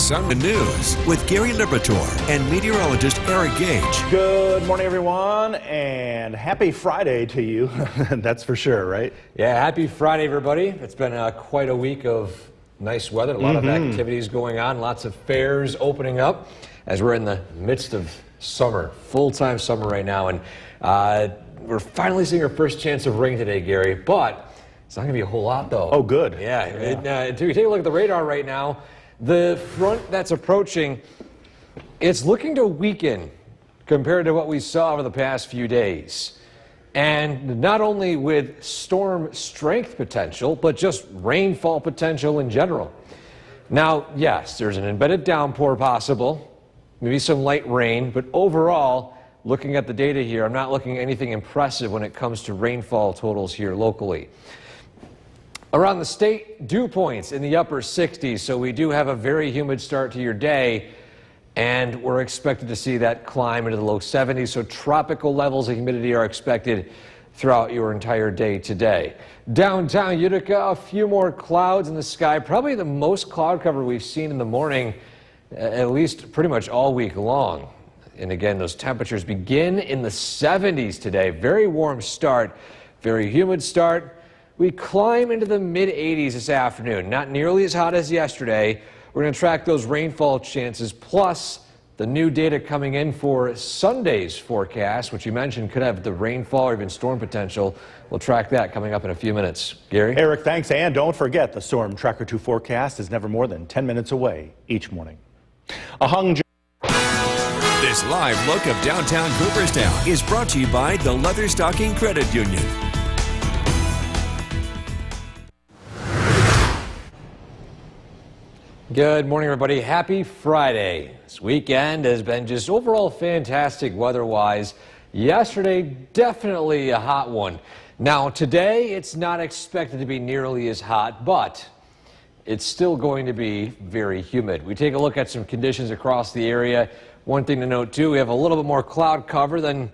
Sunday News with Gary Liberatore and meteorologist Eric Gage. Good morning, everyone, and happy Friday to you. That's for sure, right? Yeah, happy Friday, everybody. It's been quite a week of nice weather, a lot of activities going on, lots of fairs opening up as we're in the midst of summer, full-time summer right now. And we're finally seeing our first chance of rain today, Gary, but it's not going to be a whole lot, though. Oh, good. Yeah. If you take a look at the radar right now, the front that's approaching, it's looking to weaken compared to what we saw over the past few days. And not only with storm strength potential, but just rainfall potential in general. Now, yes, there's an embedded downpour possible, maybe some light rain, but overall, looking at the data here, I'm not looking at anything impressive when it comes to rainfall totals here locally. Around the state, dew points in the upper 60s, so we do have a very humid start to your day, and we're expected to see that climb into the low 70s, so tropical levels of humidity are expected throughout your entire day today. Downtown Utica, a few more clouds in the sky, probably the most cloud cover we've seen in the morning, at least pretty much all week long. And again, those temperatures begin in the 70s today. Very warm start, very humid start. We climb into the mid-80s this afternoon. Not nearly as hot as yesterday. We're going to track those rainfall chances, plus the new data coming in for Sunday's forecast, which you mentioned could have the rainfall or even storm potential. We'll track that coming up in a few minutes. Gary? Eric, thanks. And don't forget, the Storm Tracker 2 forecast is never more than 10 minutes away each morning. This live look of downtown Cooperstown is brought to you by the Leatherstocking Credit Union. Good morning, everybody. Happy Friday. This weekend has been just overall fantastic weather-wise. Yesterday, definitely a hot one. Now, today, it's not expected to be nearly as hot, but it's still going to be very humid. We take a look at some conditions across the area. One thing to note, too, we have a little bit more cloud cover than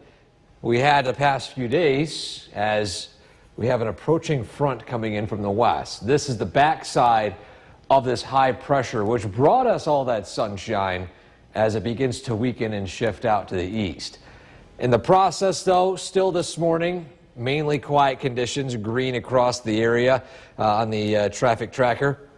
we had the past few days, as we have an approaching front coming in from the west. This is the backside of this high pressure, which brought us all that sunshine as it begins to weaken and shift out to the east. In the process, though, still this morning, mainly quiet conditions, green across the area on the traffic tracker.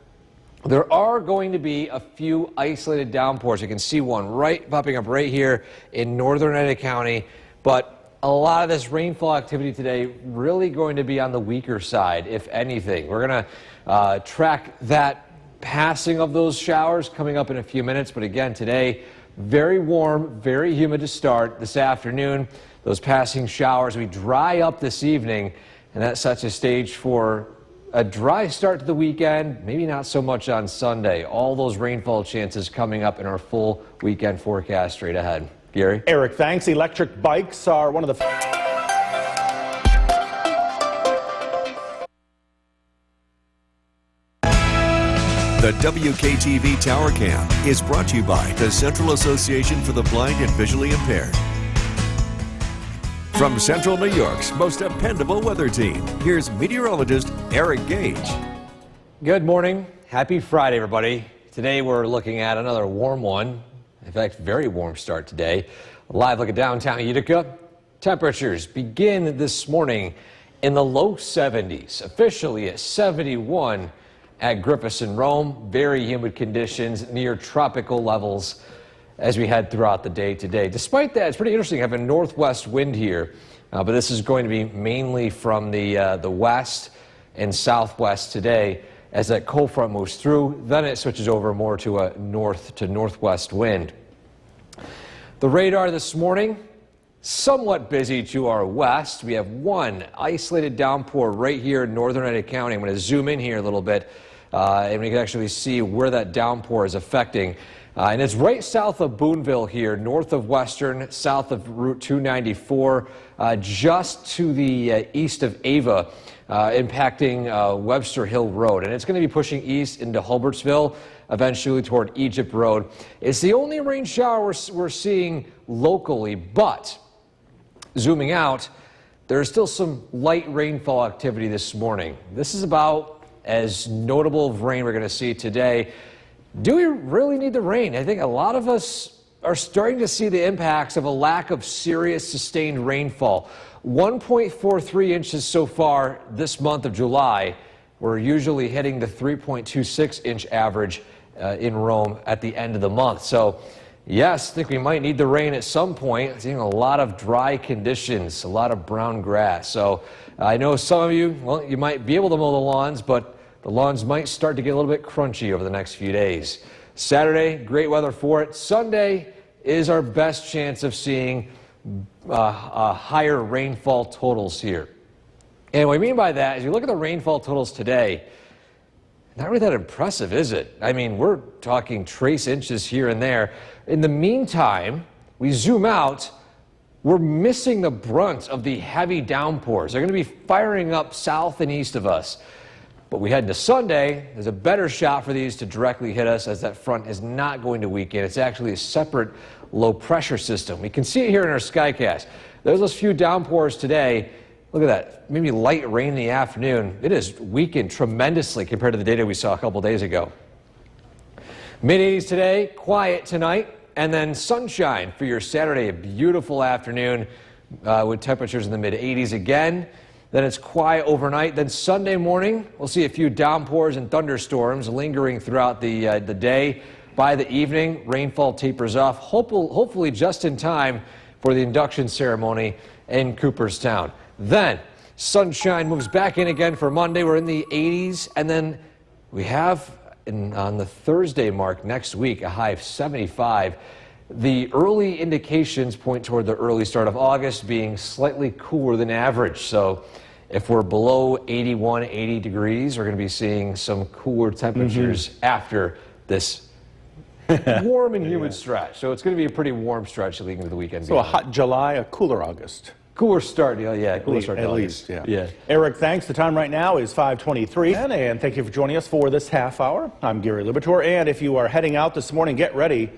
There are going to be a few isolated downpours. You can see one popping up right here in northern Ada County, but a lot of this rainfall activity today really going to be on the weaker side, if anything. We're going to track that passing of those showers coming up in a few minutes, but again, today, very warm, very humid to start. This afternoon, those passing showers, we dry up this evening, and that sets a stage for a dry start to the weekend, maybe not so much on Sunday. All those rainfall chances coming up in our full weekend forecast straight ahead. Gary? Eric, thanks. Electric bikes are one of the... The WKTV Tower Cam is brought to you by the Central Association for the Blind and Visually Impaired. From Central New York's most dependable weather team, here's meteorologist Eric Gage. Good morning. Happy Friday, everybody. Today we're looking at another warm one. In fact, very warm start today. A live look at downtown Utica. Temperatures begin this morning in the low 70s, officially at 71 at Griffiths and Rome. Very humid conditions, near tropical levels as we head throughout the day today. Despite that, it's pretty interesting. I have a northwest wind here, but this is going to be mainly from the west and southwest today as that cold front moves through. Then it switches over more to a north to northwest wind. The radar this morning, somewhat busy to our west. We have one isolated downpour right here in northern Ada County. I'm going to zoom in here a little bit, and we can actually see where that downpour is affecting. And it's right south of Boonville here, north of Western, south of Route 294, just to the east of Ava, impacting Webster Hill Road. And it's going to be pushing east into Hubertsville, eventually toward Egypt Road. It's the only rain shower we're seeing locally, but zooming out, there's still some light rainfall activity this morning. This is about as notable of rain we're going to see today. do we really need the rain? I think a lot of us are starting to see the impacts of a lack of serious sustained rainfall. 1.43 inches so far this month of July. We're usually hitting the 3.26 inch average in Rome at the end of the month. So yes, I think we might need the rain at some point. Seeing a lot of dry conditions, a lot of brown grass. So I know some of you, well, you might be able to mow the lawns, but the lawns might start to get a little bit crunchy over the next few days. Saturday, great weather for it. Sunday is our best chance of seeing higher rainfall totals here. And what I mean by that is you look at the rainfall totals today, not really that impressive, is it? I mean, we're talking trace inches here and there. In the meantime, we zoom out, we're missing the brunt of the heavy downpours. They're going to be firing up south and east of us. But we head into Sunday, there's a better shot for these to directly hit us, as that front is not going to weaken. It's actually a separate low pressure system. We can see it here in our Skycast. There's those few downpours today. Look at that, maybe light rain in the afternoon. It has weakened tremendously compared to the data we saw a couple days ago. Mid-80s today, quiet tonight, and then sunshine for your Saturday. A beautiful afternoon with temperatures in the mid-80s again. Then it's quiet overnight. Then Sunday morning, we'll see a few downpours and thunderstorms lingering throughout the day. By the evening, rainfall tapers off, hopefully just in time for the induction ceremony in Cooperstown. Then sunshine moves back in again for Monday. We're in the 80s, and then we have on the Thursday mark next week a high of 75. The early indications point toward the early start of August being slightly cooler than average. So if we're below 81, 80 degrees, we're going to be seeing some cooler temperatures after this warm and humid stretch. So it's going to be a pretty warm stretch leading into the weekend. So a hot July, a cooler August. Cooler start, yeah, cooler start. At least, yeah. Eric, thanks. The time right now is 5:23, and thank you for joining us for this half hour. I'm Gary Libator, and if you are heading out this morning, get ready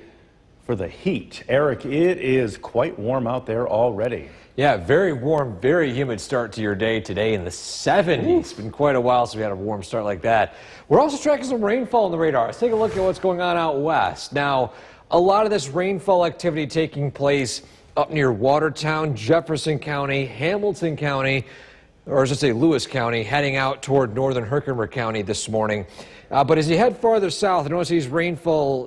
for the heat. Eric, it is quite warm out there already. Yeah, very warm, very humid start to your day today in the 70s. It's been quite a while since we had a warm start like that. We're also tracking some rainfall on the radar. Let's take a look at what's going on out west. Now, a lot of this rainfall activity taking place up near Watertown, Jefferson County, Hamilton County, or I should say Lewis County, heading out toward northern Herkimer County this morning. But as you head farther south, notice these rainfall,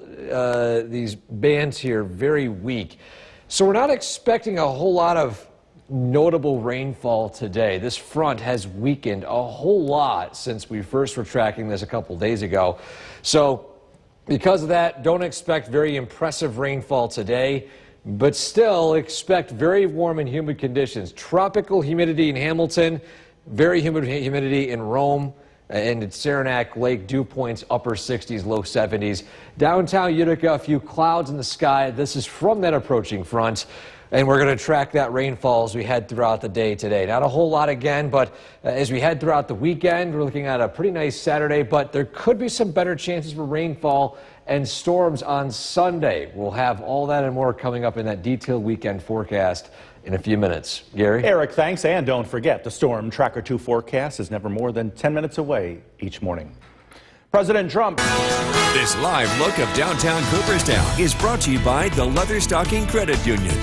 these bands here, very weak. So we're not expecting a whole lot of notable rainfall today. This front has weakened a whole lot since we first were tracking this a couple days ago. So because of that, don't expect very impressive rainfall today, but still expect very warm and humid conditions. Tropical humidity in Hamilton, very humid humidity in Rome, and at Saranac Lake, dew points upper 60s, low 70s. Downtown Utica, a few clouds in the sky. This is from that approaching front, and we're going to track that rainfall as we head throughout the day today. Not a whole lot again, but as we head throughout the weekend, we're looking at a pretty nice Saturday, but there could be some better chances for rainfall and storms on Sunday. We'll have all that and more coming up in that detailed weekend forecast in a few minutes. Gary? Eric, thanks. And don't forget, the Storm Tracker 2 forecast is never more than 10 minutes away each morning. President Trump. This live look of downtown Cooperstown is brought to you by the Leatherstocking Credit Union.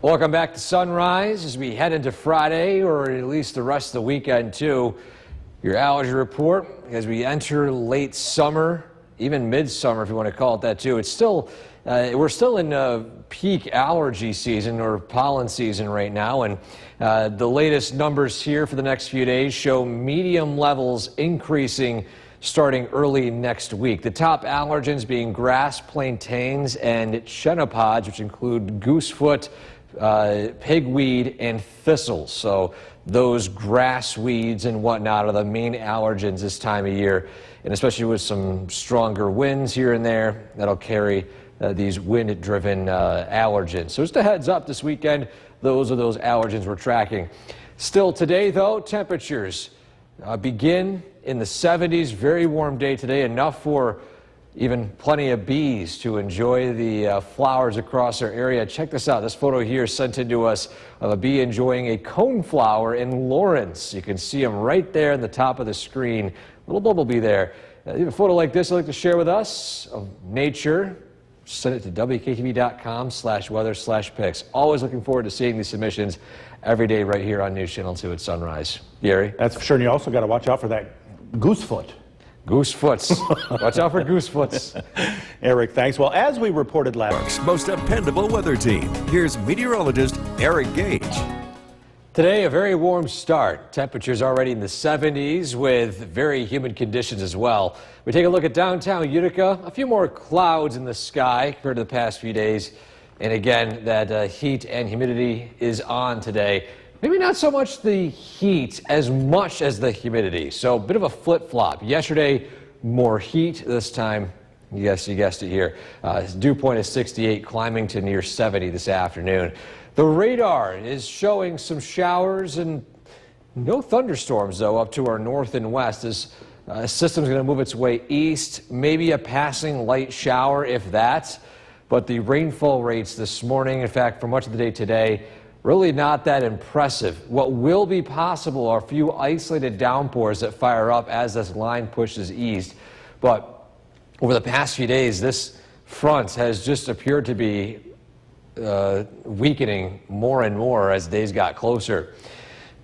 Welcome back to Sunrise as we head into Friday, or at least the rest of the weekend too. Your allergy report as we enter late summer, even midsummer if you want to call it that too. It's still, we're still in peak allergy season or pollen season right now, and the latest numbers here for the next few days show medium levels increasing starting early next week. The top allergens being grass, plantains, and chenopod's, which include goosefoot, pigweed, and thistles. So those grass weeds and whatnot are the main allergens this time of year, and especially with some stronger winds here and there, that'll carry these wind-driven allergens. So just a heads up this weekend, those are those allergens we're tracking. Still today, though, temperatures begin in the 70s. Very warm day today, enough for even plenty of bees to enjoy the flowers across our area. Check this out. This photo here is sent in to us of a bee enjoying a coneflower in Lawrence. You can see them right there in the top of the screen. Little bumblebee there. A photo like this you'd like to share with us of nature, send it to WKTV.com/weather/pics. Always looking forward to seeing these submissions every day right here on News Channel 2 at sunrise. Gary? That's for sure. And you also got to watch out for that goosefoot. Goosefoots. Watch out for goosefoots. Eric, thanks. Well, as we reported last, Most dependable weather team. Here's meteorologist Eric Gage. Today, a very warm start. Temperatures already in the 70s with very humid conditions as well. We take a look at downtown Utica. A few more clouds in the sky compared to the past few days. And again, that heat and humidity is on today. Maybe not so much the heat as much as the humidity. So a bit of a flip-flop. Yesterday, more heat. This time, yes, you guessed it here. Dew point is 68, climbing to near 70 this afternoon. The radar is showing some showers and no thunderstorms, though, up to our north and west. This system's going to move its way east. Maybe a passing light shower, if that. But the rainfall rates this morning, in fact, for much of the day today, really not that impressive. What will be possible are a few isolated downpours that fire up as this line pushes east. But over the past few days, this front has just appeared to be weakening more and more as days got closer.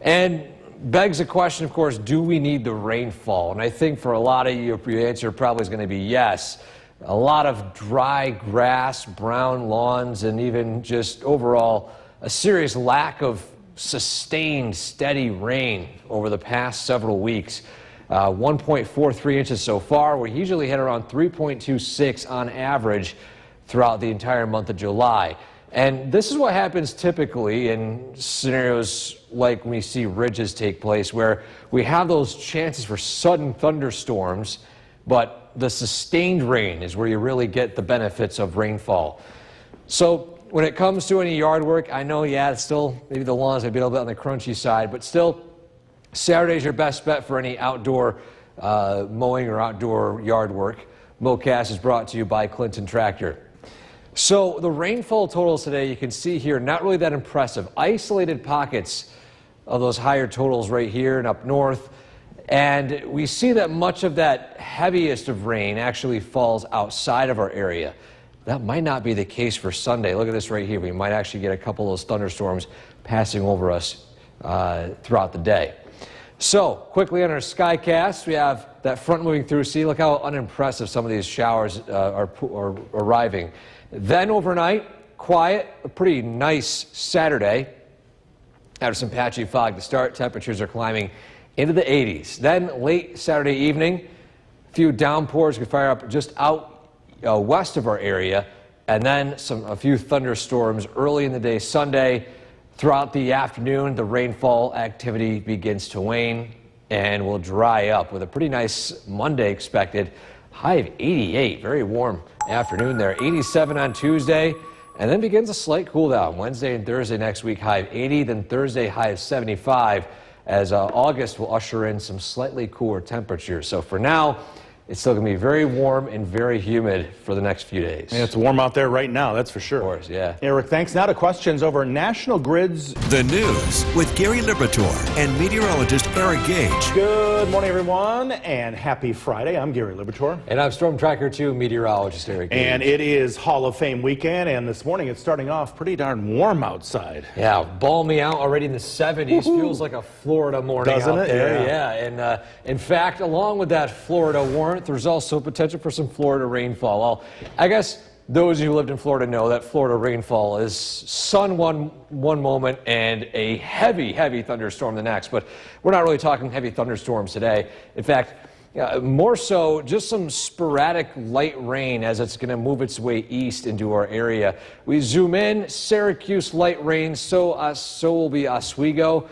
And begs the question, of course, do we need the rainfall? And I think for a lot of you, your answer probably is going to be yes. A lot of dry grass, brown lawns, and even just overall a serious lack of sustained, steady rain over the past several weeks. 1.43 inches so far. We usually hit around 3.26 on average throughout the entire month of July. And this is what happens typically in scenarios like when we see ridges take place, where we have those chances for sudden thunderstorms, but the sustained rain is where you really get the benefits of rainfall. So when it comes to any yard work, I know, yeah, it's still, maybe the lawns might be a little bit on the crunchy side, but still, Saturday's your best bet for any outdoor mowing or outdoor yard work. MoCast is brought to you by Clinton Tractor. So the rainfall totals today, you can see here, not really that impressive. Isolated pockets of those higher totals right here and up north. And we see that much of that heaviest of rain actually falls outside of our area. That might not be the case for Sunday. Look at this right here. We might actually get a couple of those thunderstorms passing over us throughout the day. So, quickly on our Skycast, we have that front moving through. See, look how unimpressive some of these showers are arriving. Then overnight, quiet, a pretty nice Saturday. After some patchy fog to start, temperatures are climbing into the 80s. Then late Saturday evening, a few downpours could fire up just out west of our area, and then a few thunderstorms early in the day Sunday. Throughout the afternoon, the rainfall activity begins to wane and will dry up with a pretty nice Monday expected. High of 88, very warm afternoon there. 87 on Tuesday, and then begins a slight cool down. Wednesday and Thursday next week, high of 80, then Thursday, high of 75, as August will usher in some slightly cooler temperatures. So for now, it's still going to be very warm and very humid for the next few days. Yeah, it's warm out there right now, that's for sure. Of course, yeah. Eric, thanks. Now to questions over National Grid's The News with Gary Liberatore and meteorologist Eric Gage. Good morning, everyone, and happy Friday. I'm Gary Liberatore. And I'm Storm Tracker 2 meteorologist Eric Gage. And it is Hall of Fame weekend, and this morning it's starting off pretty darn warm outside. Yeah, balmy out already in the 70s. Woo-hoo. Feels like a Florida morning Doesn't out it? there. Yeah. And in fact, along with that Florida warmth, there's also potential for some Florida rainfall. Well, I guess those who lived in Florida know that Florida rainfall is sun one moment and a heavy thunderstorm the next. But we're not really talking heavy thunderstorms today. In fact, more so just some sporadic light rain as it's going to move its way east into our area. We zoom in, Syracuse light rain, so will be Oswego.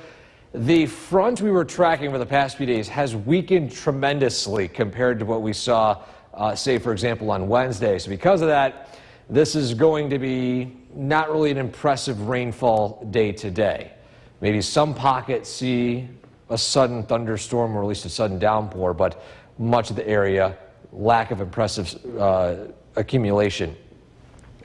The front we were tracking for the past few days has weakened tremendously compared to what we saw, say, for example, on Wednesday. So because of that, this is going to be not really an impressive rainfall day today. Maybe some pockets see a sudden thunderstorm or at least a sudden downpour, but much of the area lack of impressive accumulation.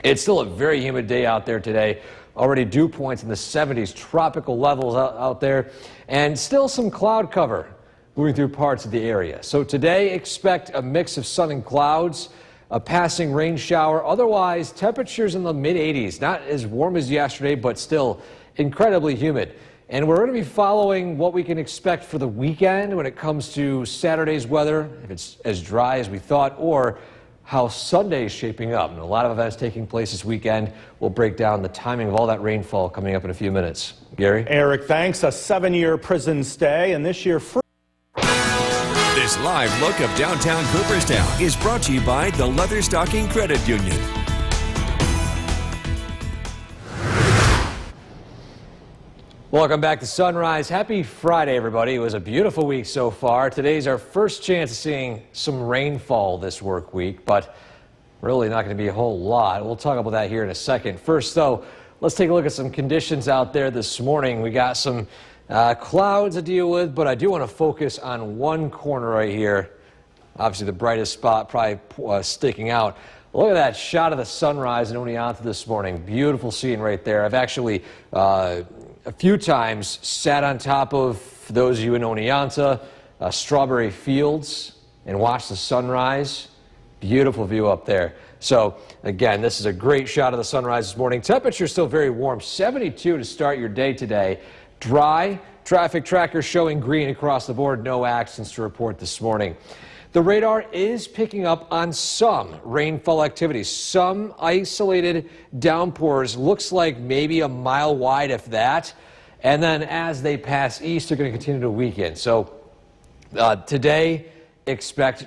It's still a very humid day out there today. Already dew points in the 70s, tropical levels out there, and still some cloud cover moving through parts of the area. So today, expect a mix of sun and clouds, a passing rain shower. Otherwise, temperatures in the mid-80s, not as warm as yesterday, but still incredibly humid. And we're going to be following what we can expect for the weekend when it comes to Saturday's weather, if it's as dry as we thought, or how Sunday is shaping up. And a lot of events taking place this weekend. We'll break down the timing of all that rainfall coming up in a few minutes. Gary? Eric, thanks. A 7-year prison stay, and this year free. This live look of downtown Cooperstown is brought to you by the Leatherstocking Credit Union. Welcome back to Sunrise. Happy Friday, everybody. It was a beautiful week so far. Today's our first chance of seeing some rainfall this work week, but really not going to be a whole lot. We'll talk about that here in a second. First, though, let's take a look at some conditions out there this morning. We got some clouds to deal with, but I do want to focus on one corner right here. Obviously, the brightest spot probably sticking out. Look at that shot of the sunrise in Oneonta this morning. Beautiful scene right there. I've actually a few times sat on top of, for those of you in Oneonta, Strawberry Fields and watched the sunrise. Beautiful view up there. So again, this is a great shot of the sunrise this morning. Temperature still very warm, 72 to start your day today. Dry, traffic tracker showing green across the board. No accidents to report this morning. The radar is picking up on some rainfall activity, some isolated downpours. Looks like maybe a mile wide, if that. And then as they pass east, they're going to continue to weaken. So today, expect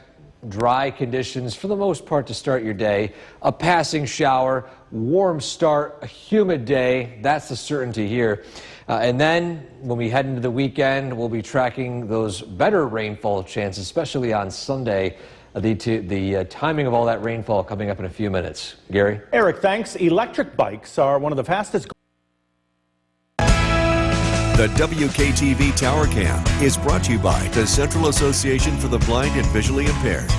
dry conditions for the most part to start your day. A passing shower, warm start, a humid day. That's the certainty here. And then when we head into the weekend, we'll be tracking those better rainfall chances, especially on Sunday. The timing of all that rainfall coming up in a few minutes. Gary? Eric, thanks. Electric bikes are one of the fastest. The WKTV Tower Cam is brought to you by the Central Association for the Blind and Visually Impaired.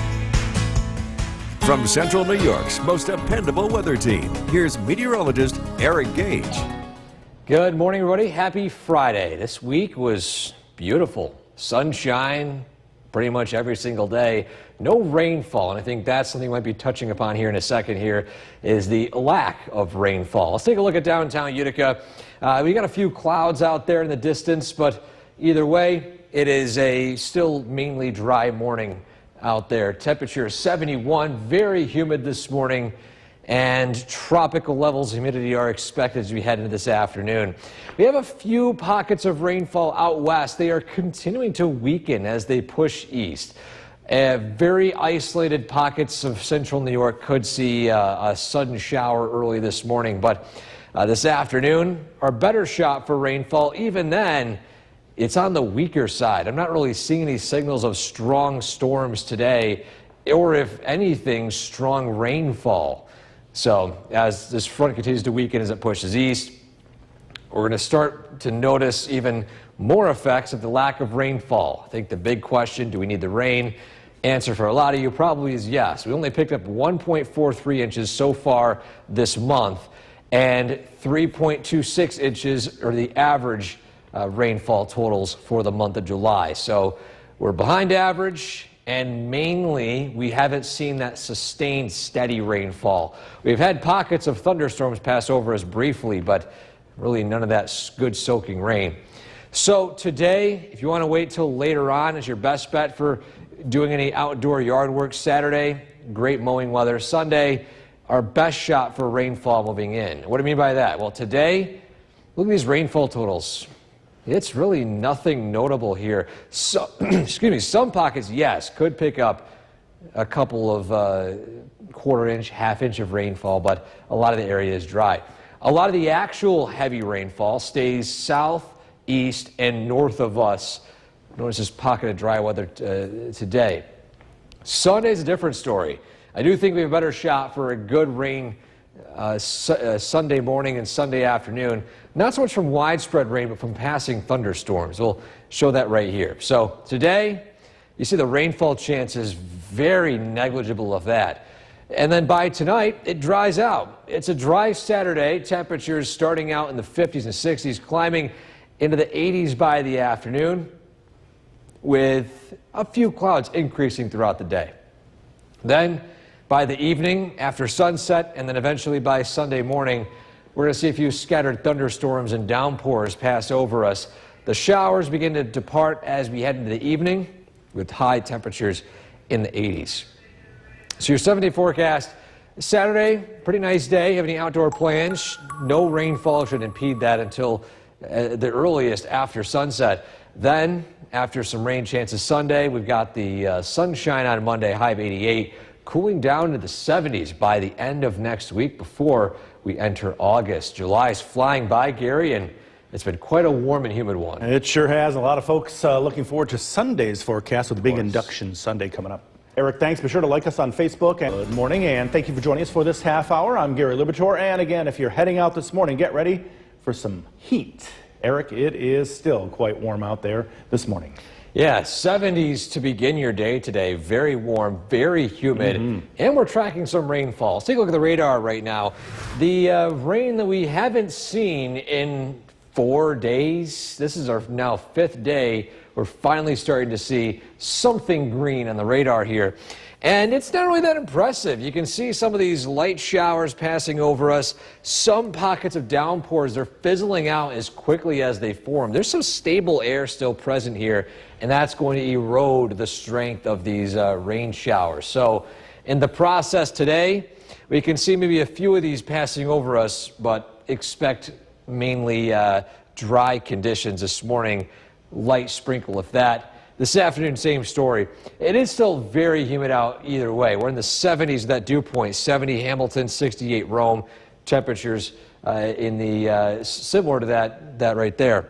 From Central New York's most dependable weather team, here's meteorologist Eric Gage. Good morning, everybody. Happy Friday. This week was beautiful. Sunshine pretty much every single day. No rainfall, and I think that's something we might be touching upon here in a second here, is the lack of rainfall. Let's take a look at downtown Utica. We got a few clouds out there in the distance, but either way, it is a still mainly dry morning out there. Temperature 71, very humid this morning, and tropical levels of humidity are expected as we head into this afternoon. We have a few pockets of rainfall out west. They are continuing to weaken as they push east. Very isolated pockets of central New York could see a sudden shower early this morning, but this afternoon, our better shot for rainfall. Even then, it's on the weaker side. I'm not really seeing any signals of strong storms today, or if anything, strong rainfall. So as this front continues to weaken as it pushes east, we're going to start to notice even more effects of the lack of rainfall. I think the big question, do we need the rain? Answer for a lot of you probably is yes. We only picked up 1.43 inches so far this month, and 3.26 inches are the average rainfall totals for the month of July. So we're behind average. And mainly, we haven't seen that sustained, steady rainfall. We've had pockets of thunderstorms pass over us briefly, but really none of that good soaking rain. So today, if you want to wait till later on, is your best bet for doing any outdoor yard work. Saturday, great mowing weather. Sunday, our best shot for rainfall moving in. What do I mean by that? Well, today, look at these rainfall totals. It's really nothing notable here. So, excuse me, some pockets, yes, could pick up a couple of quarter inch, half inch of rainfall, but a lot of the area is dry. A lot of the actual heavy rainfall stays south, east, and north of us. Notice this pocket of dry weather today. Sunday's a different story. I do think we have a better shot for a good rain Sunday morning and Sunday afternoon. Not so much from widespread rain, but from passing thunderstorms. We'll show that right here. So today, you see the rainfall chances very negligible of that. And then by tonight, it dries out. It's a dry Saturday. Temperatures starting out in the 50s and 60s, climbing into the 80s by the afternoon, with a few clouds increasing throughout the day. Then by the evening, after sunset, and then eventually by Sunday morning, we're going to see a few scattered thunderstorms and downpours pass over us. The showers begin to depart as we head into the evening, with high temperatures in the 80s. So your 7-day forecast, Saturday, pretty nice day. Have any outdoor plans? No rainfall should impede that until the earliest after sunset. Then, after some rain chances Sunday, we've got the sunshine on Monday, high of 88, cooling down to the 70s by the end of next week before we enter August. July is flying by, Gary, and it's been quite a warm and humid one. It sure has. A lot of folks looking forward to Sunday's forecast with the big induction Sunday coming up. Eric, thanks. Be sure to like us on Facebook. And good morning, and thank you for joining us for this half hour. I'm Gary Libator, and again, if you're heading out this morning, get ready for some heat. Eric, it is still quite warm out there this morning. Yeah, 70s to begin your day today. Very warm, very humid, and we're tracking some rainfall. Let's take a look at the radar right now. The rain that we haven't seen in 4 days. This is our now 5th day. We're finally starting to see something green on the radar here. And it's not really that impressive. You can see some of these light showers passing over us. Some pockets of downpours, they're fizzling out as quickly as they form. There's some stable air still present here, and that's going to erode the strength of these rain showers. So in the process today, we can see maybe a few of these passing over us, but expect mainly dry conditions this morning. Light sprinkle if that. This afternoon, same story. It is still very humid out either way. We're in the 70s at that dew point, 70 Hamilton, 68 Rome. Temperatures in the similar to that right there.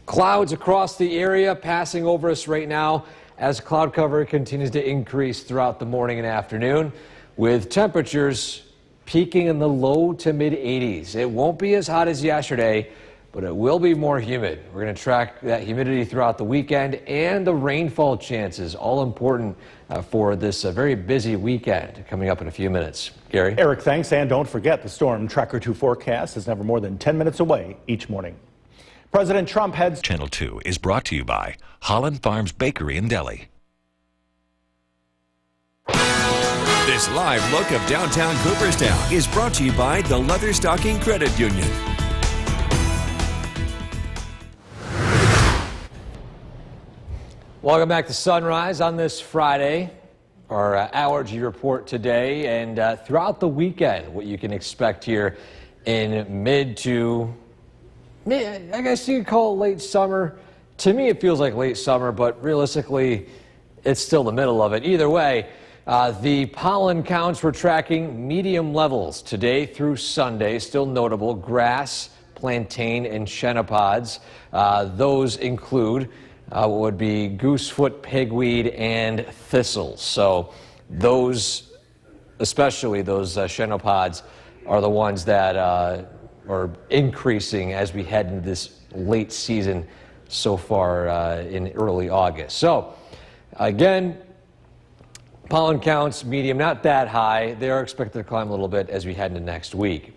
Clouds across the area passing over us right now as cloud cover continues to increase throughout the morning and afternoon, with temperatures peaking in the low to mid 80s. It won't be as hot as yesterday, but it will be more humid. We're going to track that humidity throughout the weekend and the rainfall chances, all important for this very busy weekend coming up in a few minutes. Gary? Eric, thanks. And don't forget, the Storm Tracker 2 forecast is never more than 10 minutes away each morning. President Trump heads... Channel 2 is brought to you by Holland Farms Bakery in Delhi. This live look of downtown Cooperstown is brought to you by the Leatherstocking Credit Union. Welcome back to Sunrise on this Friday. Our allergy report today and throughout the weekend, what you can expect here in mid to, I guess you could call it late summer. To me, it feels like late summer, but realistically, it's still the middle of it. Either way, the pollen counts we're tracking medium levels today through Sunday, still notable: grass, plantain, and chenopod's. Those include what would be goosefoot, pigweed, and thistles. So those, especially those chenopod's, are the ones that are increasing as we head into this late season so far in early August. So again, pollen counts medium, not that high. They are expected to climb a little bit as we head into next week.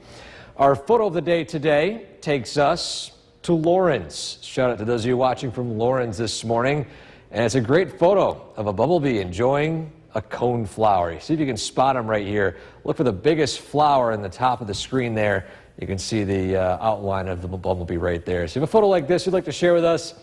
Our photo of the day today takes us to Lawrence. Shout out to those of you watching from Lawrence this morning. And it's a great photo of a bumblebee enjoying a cone flower. See if you can spot them right here. Look for the biggest flower in the top of the screen there. You can see the outline of the bumblebee right there. So if you have a photo like this you'd like to share with us,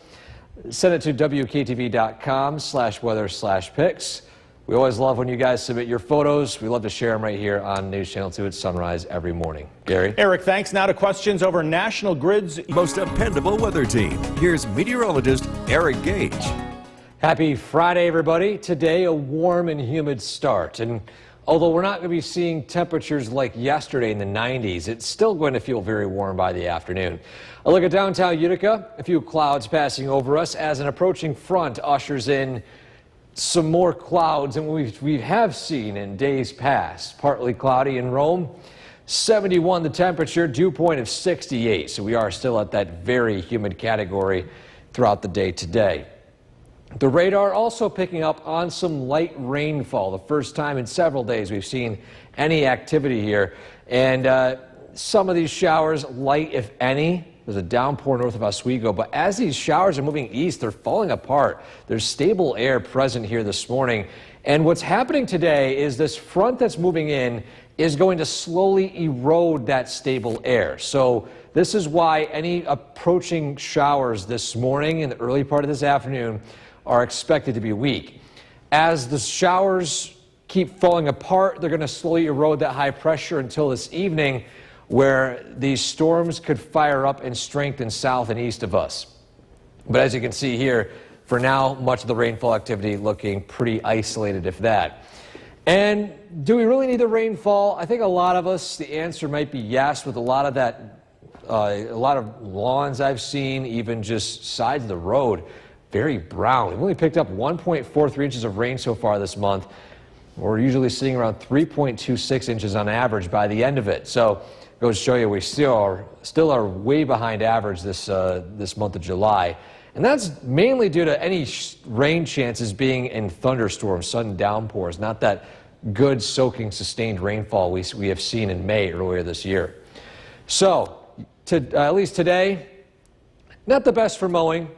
send it to WKTV.com/weather/pics. We always love when you guys submit your photos. We love to share them right here on News Channel 2 at Sunrise every morning. Gary? Eric, thanks. Now to questions over National Grid's Most dependable weather team. Here's meteorologist Eric Gage. Happy Friday, everybody. Today, a warm and humid start. And although we're not going to be seeing temperatures like yesterday in the 90s, it's still going to feel very warm by the afternoon. A look at downtown Utica. A few clouds passing over us as an approaching front ushers in some more clouds than we have seen in days past. Partly cloudy in Rome. 71 the temperature, dew point of 68. So we are still at that very humid category throughout the day today. The radar also picking up on some light rainfall. The first time in several days we've seen any activity here. And some of these showers, light if any. There's a downpour north of Oswego, but as these showers are moving east, they're falling apart. There's stable air present here this morning. And what's happening today is this front that's moving in is going to slowly erode that stable air. So this is why any approaching showers this morning and the early part of this afternoon are expected to be weak. As the showers keep falling apart, they're going to slowly erode that high pressure until this evening, where these storms could fire up and strengthen south and east of us. But as you can see here, for now, much of the rainfall activity looking pretty isolated, if that. And do we really need the rainfall? I think a lot of us, the answer might be yes, with a lot of that, a lot of lawns I've seen, even just sides of the road, very brown. We've only picked up 1.43 inches of rain so far this month. We're usually sitting around 3.26 inches on average by the end of it. So it goes to show you we still are way behind average this month of July. And that's mainly due to any rain chances being in thunderstorms, sudden downpours, not that good soaking sustained rainfall we have seen in May earlier this year. So at least today, not the best for mowing.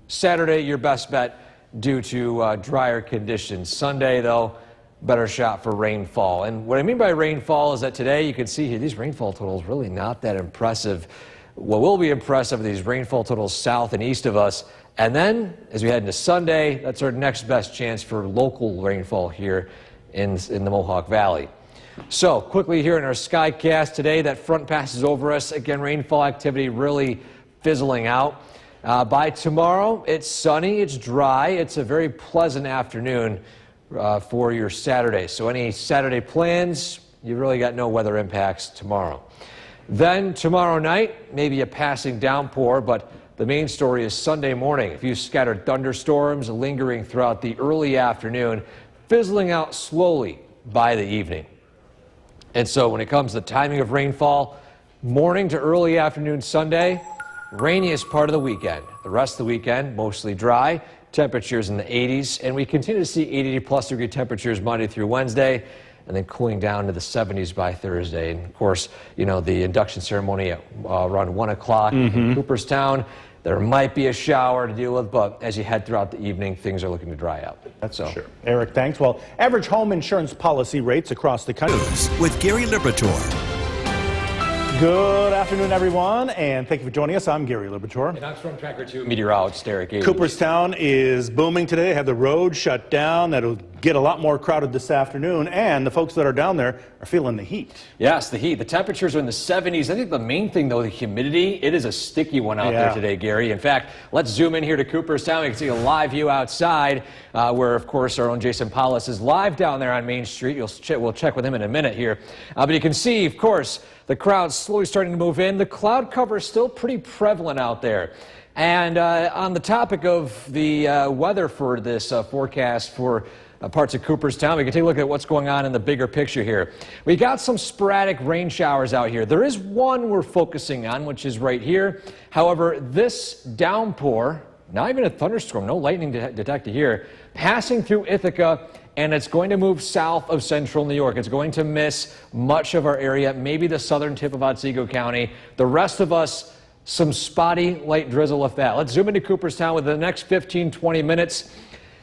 Saturday, your best bet due to drier conditions. Sunday, though, better shot for rainfall. And what I mean by rainfall is that today you can see here these rainfall totals really not that impressive. What will be impressive are these rainfall totals south and east of us. And then as we head into Sunday, that's our next best chance for local rainfall here in the Mohawk Valley. So quickly here in our Skycast today, that front passes over us. Again, rainfall activity really fizzling out. By tomorrow, it's sunny, it's dry, it's a very pleasant afternoon for your Saturday. So any Saturday plans, you really got no weather impacts tomorrow. Then tomorrow night, maybe a passing downpour, but the main story is Sunday morning. A few scattered thunderstorms lingering throughout the early afternoon, fizzling out slowly by the evening. And so when it comes to the timing of rainfall, morning to early afternoon Sunday, rainiest part of the weekend. The rest of the weekend, mostly dry, temperatures in the 80s, and we continue to see 80-plus degree temperatures Monday through Wednesday, and then cooling down to the 70s by Thursday. And of course, you know, the induction ceremony at around 1 o'clock in Cooperstown. There might be a shower to deal with, but as you head throughout the evening, things are looking to dry up. That's so. Sure. Eric, thanks. Well, average home insurance policy rates across the country. With Gary Liberatore. Good afternoon, everyone, and thank you for joining us. I'm Gary Liberatore. And I'm Storm Tracker 2 meteorologist Eric Gage. Cooperstown is booming today. They have the road shut down. That'll get a lot more crowded this afternoon, and the folks that are down there are feeling the heat. Yes, the heat. The temperatures are in the 70s. I think the main thing, though, the humidity. It is a sticky one out there today, Gary. In fact, let's zoom in here to Cooperstown. We can see a live view outside where, of course, our own Jason Paulus is live down there on Main Street. We'll check with him in a minute here. But you can see, of course, the crowd's slowly starting to move in. The cloud cover is still pretty prevalent out there. And on the topic of the weather for this forecast for parts of Cooperstown, we can take a look at what's going on in the bigger picture here. We got some sporadic rain showers out here. There is one we're focusing on, which is right here. However, this downpour, not even a thunderstorm, no lightning detected here, passing through Ithaca, and it's going to move south of central New York. It's going to miss much of our area, maybe the southern tip of Otsego County. The rest of us, some spotty light drizzle if that. Let's zoom into Cooperstown with the next 15-20 minutes.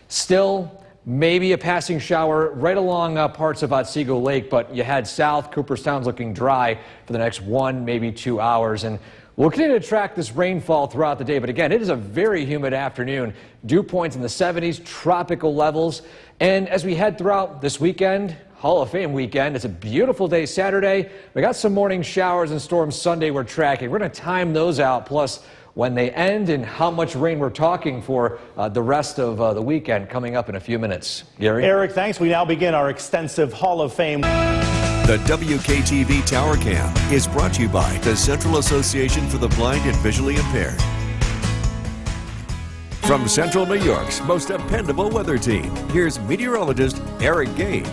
Still, maybe a passing shower right along parts of Otsego Lake, but you head south. Cooperstown's looking dry for the next 1, maybe 2 hours. And we'll continue to track this rainfall throughout the day, but again, it is a very humid afternoon. Dew points in the 70s, tropical levels. And as we head throughout this weekend, Hall of Fame weekend, it's a beautiful day Saturday. We got some morning showers and storms Sunday we're tracking. We're going to time those out, plus when they end and how much rain we're talking for the rest of the weekend coming up in a few minutes. Gary? Eric, thanks. We now begin our extensive Hall of Fame. The WKTV Tower Cam is brought to you by the Central Association for the Blind and Visually Impaired. From Central New York's most dependable weather team, here's meteorologist Eric Gage.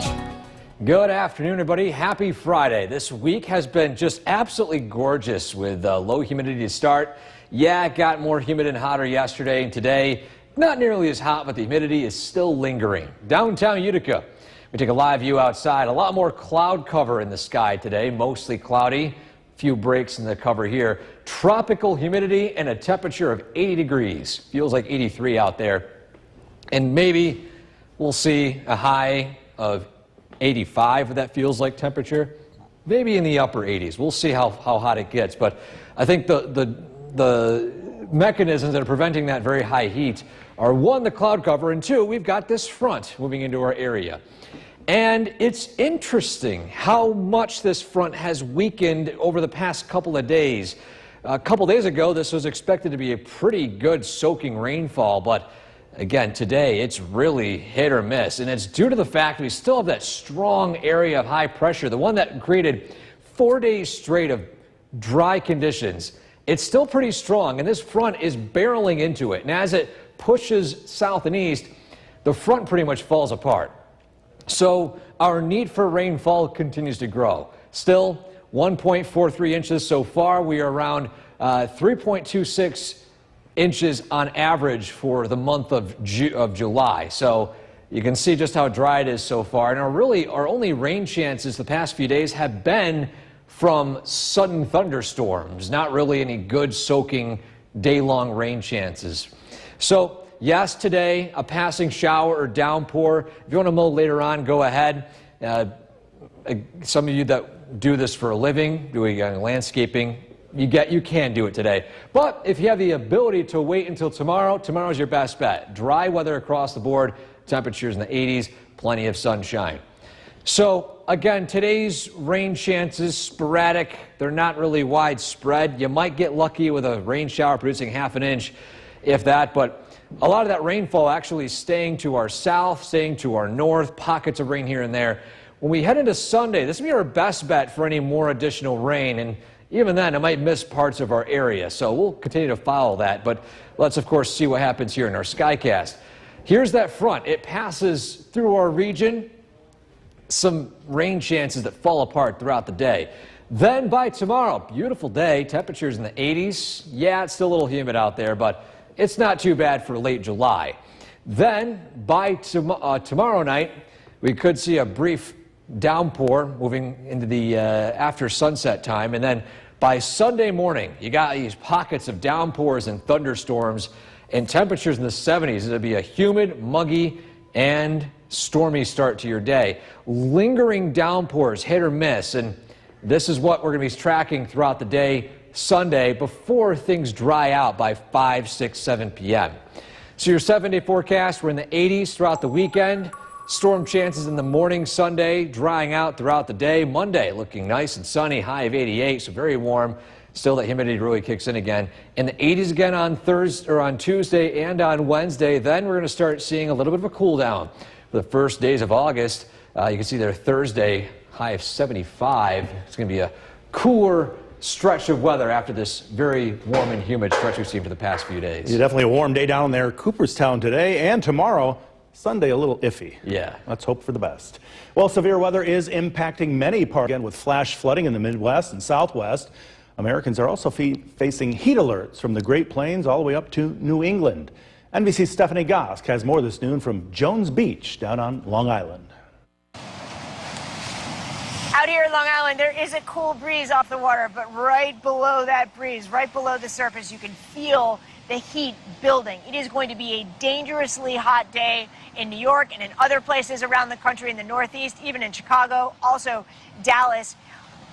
Good afternoon, everybody. Happy Friday. This week has been just absolutely gorgeous with low humidity to start. Yeah, it got more humid and hotter yesterday, and today not nearly as hot, but the humidity is still lingering. Downtown Utica, we take a live view outside. A lot more cloud cover in the sky today, mostly cloudy. Few breaks in the cover here. Tropical humidity and a temperature of 80 degrees. Feels like 83 out there. And maybe we'll see a high of 85 if that feels like temperature. Maybe in the upper 80s. We'll see how hot it gets. But I think the mechanisms that are preventing that very high heat are, one, the cloud cover, and two, we've got this front moving into our area. And it's interesting how much this front has weakened over the past couple of days. A couple days ago, this was expected to be a pretty good soaking rainfall, but again, today it's really hit or miss. And it's due to the fact we still have that strong area of high pressure, the one that created 4 days straight of dry conditions. It's still pretty strong, and this front is barreling into it. And as it pushes south and east, the front pretty much falls apart. So our need for rainfall continues to grow. Still 1.43 inches so far. We are around 3.26 inches on average for the month of July. So you can see just how dry it is so far. And our only rain chances the past few days have been from sudden thunderstorms, not really any good soaking day-long rain chances. So yes, today, a passing shower or downpour. If you want to mow later on, go ahead. Some of you that do this for a living, doing landscaping, you can do it today. But if you have the ability to wait until tomorrow, tomorrow's your best bet. Dry weather across the board, temperatures in the 80s, plenty of sunshine. So again, today's rain chances, sporadic. They're not really widespread. You might get lucky with a rain shower producing half an inch, if that, but a lot of that rainfall actually staying to our south, staying to our north, pockets of rain here and there. When we head into Sunday, this will be our best bet for any more additional rain, and even then, it might miss parts of our area. So we'll continue to follow that, but let's, of course, see what happens here in our Skycast. Here's that front. It passes through our region. Some rain chances that fall apart throughout the day. Then by tomorrow, beautiful day, temperatures in the 80s. Yeah, it's still a little humid out there, but it's not too bad for late July. Then by tomorrow night, we could see a brief downpour moving into the after sunset time. And then by Sunday morning, you got these pockets of downpours and thunderstorms and temperatures in the 70s. It'll be a humid, muggy, and stormy start to your day. Lingering downpours, hit or miss. And this is what we're going to be tracking throughout the day Sunday before things dry out by 5, 6, 7 p.m. So your 7-day forecast, we're in the 80s throughout the weekend. Storm chances in the morning Sunday, drying out throughout the day. Monday looking nice and sunny, high of 88, so very warm. Still, the humidity really kicks in again. In the 80s again on Tuesday and on Wednesday. Then we're going to start seeing a little bit of a cool down for the first days of August. You can see there Thursday, high of 75. It's going to be a cooler stretch of weather after this very warm and humid stretch we've seen for the past few days. Yeah, definitely a warm day down there, Cooperstown today and tomorrow. Sunday a little iffy. Yeah. Let's hope for the best. Well, severe weather is impacting many parts again with flash flooding in the Midwest and Southwest. Americans are also facing heat alerts from the Great Plains all the way up to New England. NBC's Stephanie Gosk has more this noon from Jones Beach down on Long Island. Out here in Long Island, there is a cool breeze off the water, but right below that breeze, right below the surface, you can feel the heat building. It is going to be a dangerously hot day in New York and in other places around the country, in the Northeast, even in Chicago, also Dallas.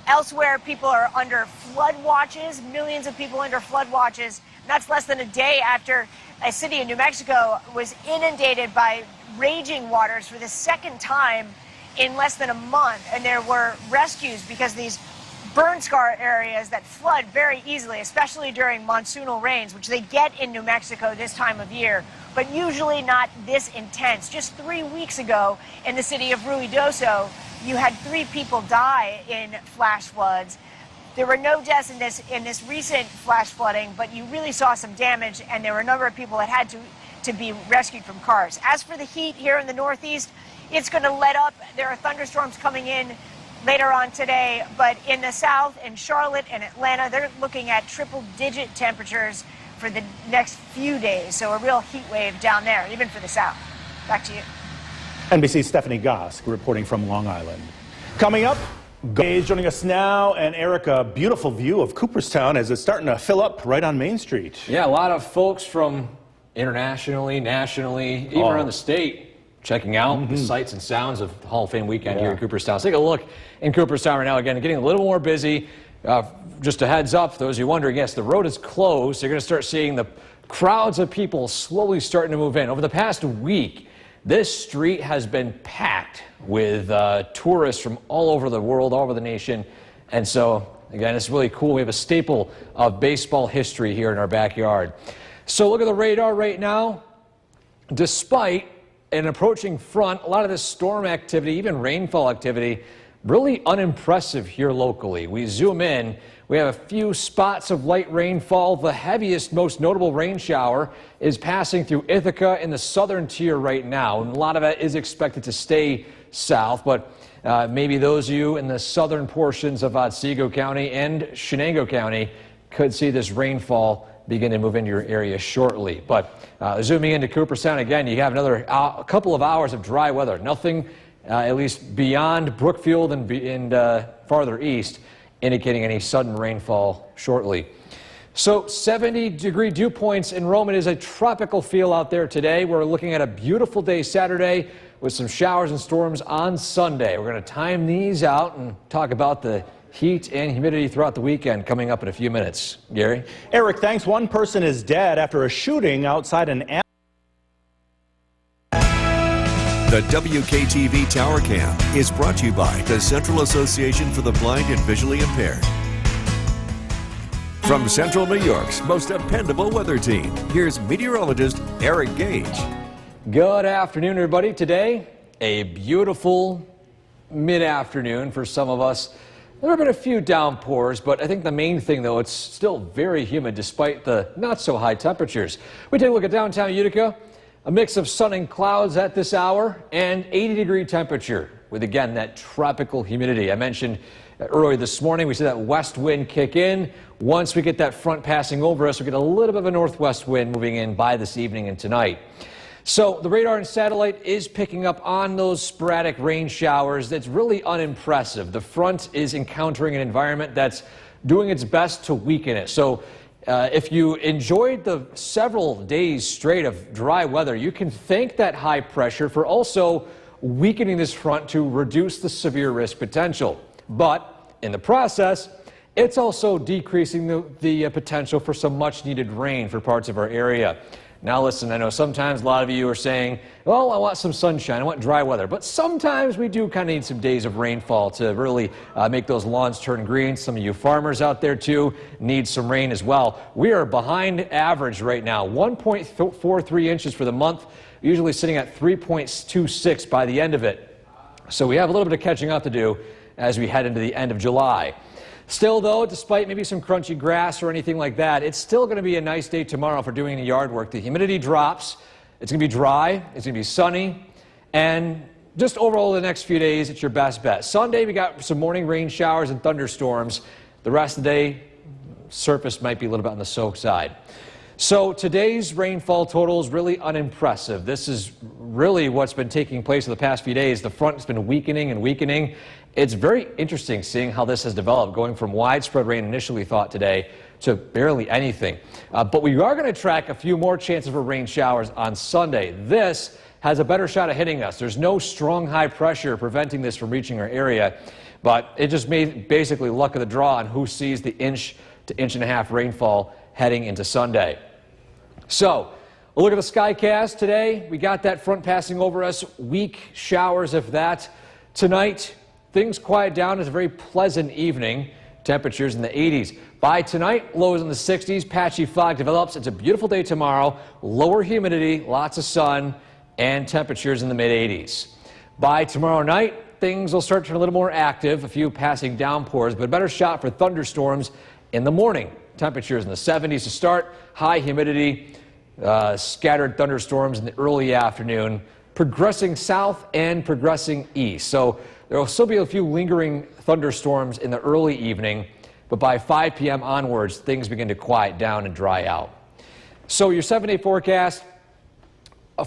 Elsewhere, people are under flood watches, millions of people under flood watches. That's less than a day after a city in New Mexico was inundated by raging waters for the second time in less than a month. And there were rescues because these burn scar areas that flood very easily, especially during monsoonal rains, which they get in New Mexico this time of year, but usually not this intense. Just 3 weeks ago in the city of Ruidoso, you had 3 people die in flash floods. There were no deaths in this recent flash flooding, but you really saw some damage, and there were a number of people that had to be rescued from cars. As for the heat here in the Northeast, it's going to let up. There are thunderstorms coming in later on today, but in the South, in Charlotte and Atlanta, they're looking at triple-digit temperatures for the next few days. So a real heat wave down there, even for the south. Back to you. NBC's Stephanie Gosk reporting from Long Island. Coming up, Gaze joining us now, and Eric, a beautiful view of Cooperstown as it's starting to fill up right on Main Street. Yeah, a lot of folks from internationally, nationally, even around the state checking out the sights and sounds of the Hall of Fame weekend here in Cooperstown. Let's take a look in Cooperstown right now. Again, getting a little more busy. Just a heads up, those of you wondering, yes, the road is closed. So you're going to start seeing the crowds of people slowly starting to move in. Over the past week, this street has been packed with tourists from all over the world, all over the nation. And so, again, it's really cool. We have a staple of baseball history here in our backyard. So look at the radar right now. Despite an approaching front, a lot of this storm activity, even rainfall activity, really unimpressive here locally. We zoom in. We have a few spots of light rainfall. The heaviest, most notable rain shower is passing through Ithaca in the southern tier right now. And a lot of it is expected to stay south, but maybe those of you in the southern portions of Otsego County and Shenango County could see this rainfall begin to move into your area shortly. But zooming into Cooperstown again, you have another couple of hours of dry weather. Nothing, at least beyond Brookfield and farther east, indicating any sudden rainfall shortly. So 70-degree dew points in Rome. It is a tropical feel out there today. We're looking at a beautiful day Saturday with some showers and storms on Sunday. We're going to time these out and talk about the heat and humidity throughout the weekend coming up in a few minutes. Gary? Eric, thanks. One person is dead after a shooting outside an The WKTV Tower Cam is brought to you by the Central Association for the Blind and Visually Impaired. From Central New York's most dependable weather team, here's meteorologist Eric Gage. Good afternoon, everybody. Today, a beautiful mid-afternoon for some of us. There have been a few downpours, but I think the main thing, though, it's still very humid despite the not-so-high temperatures. We take a look at downtown Utica. A mix of sun and clouds at this hour and 80-degree temperature with, again, that tropical humidity. I mentioned earlier this morning we see that west wind kick in. Once we get that front passing over us, we get a little bit of a northwest wind moving in by this evening and tonight. So the radar and satellite is picking up on those sporadic rain showers. That's really unimpressive. The front is encountering an environment that's doing its best to weaken it. So if you enjoyed the several days straight of dry weather, you can thank that high pressure for also weakening this front to reduce the severe risk potential. But in the process, it's also decreasing the potential for some much needed rain for parts of our area. Now listen, I know sometimes a lot of you are saying, well, I want some sunshine, I want dry weather, but sometimes we do kind of need some days of rainfall to really make those lawns turn green. Some of you farmers out there too need some rain as well. We are behind average right now, 1.43 inches for the month, usually sitting at 3.26 by the end of it. So we have a little bit of catching up to do as we head into the end of July. Still, though, despite maybe some crunchy grass or anything like that, it's still going to be a nice day tomorrow for doing any yard work. The humidity drops. It's going to be dry. It's going to be sunny. And just overall the next few days, it's your best bet. Sunday, we got some morning rain showers and thunderstorms. The rest of the day, surface might be a little bit on the soak side. So today's rainfall total is really unimpressive. This is really what's been taking place in the past few days. The front has been weakening and weakening. It's very interesting seeing how this has developed, going from widespread rain initially thought today to barely anything. But we are going to track a few more chances for rain showers on Sunday. This has a better shot of hitting us. There's no strong high pressure preventing this from reaching our area, but it just made basically luck of the draw on who sees the inch to inch and a half rainfall heading into Sunday. So a look at the skycast today. We got that front passing over us, weak showers if that. Tonight, things quiet down. It's a very pleasant evening. Temperatures in the 80s. By tonight, lows in the 60s. Patchy fog develops. It's a beautiful day tomorrow. Lower humidity, lots of sun, and temperatures in the mid-80s. By tomorrow night, things will start to turn a little more active. A few passing downpours, but a better shot for thunderstorms in the morning. Temperatures in the 70s to start. High humidity, scattered thunderstorms in the early afternoon. Progressing south and progressing east. So there will still be a few lingering thunderstorms in the early evening, but by 5 p.m. onwards, things begin to quiet down and dry out. So your 7-day forecast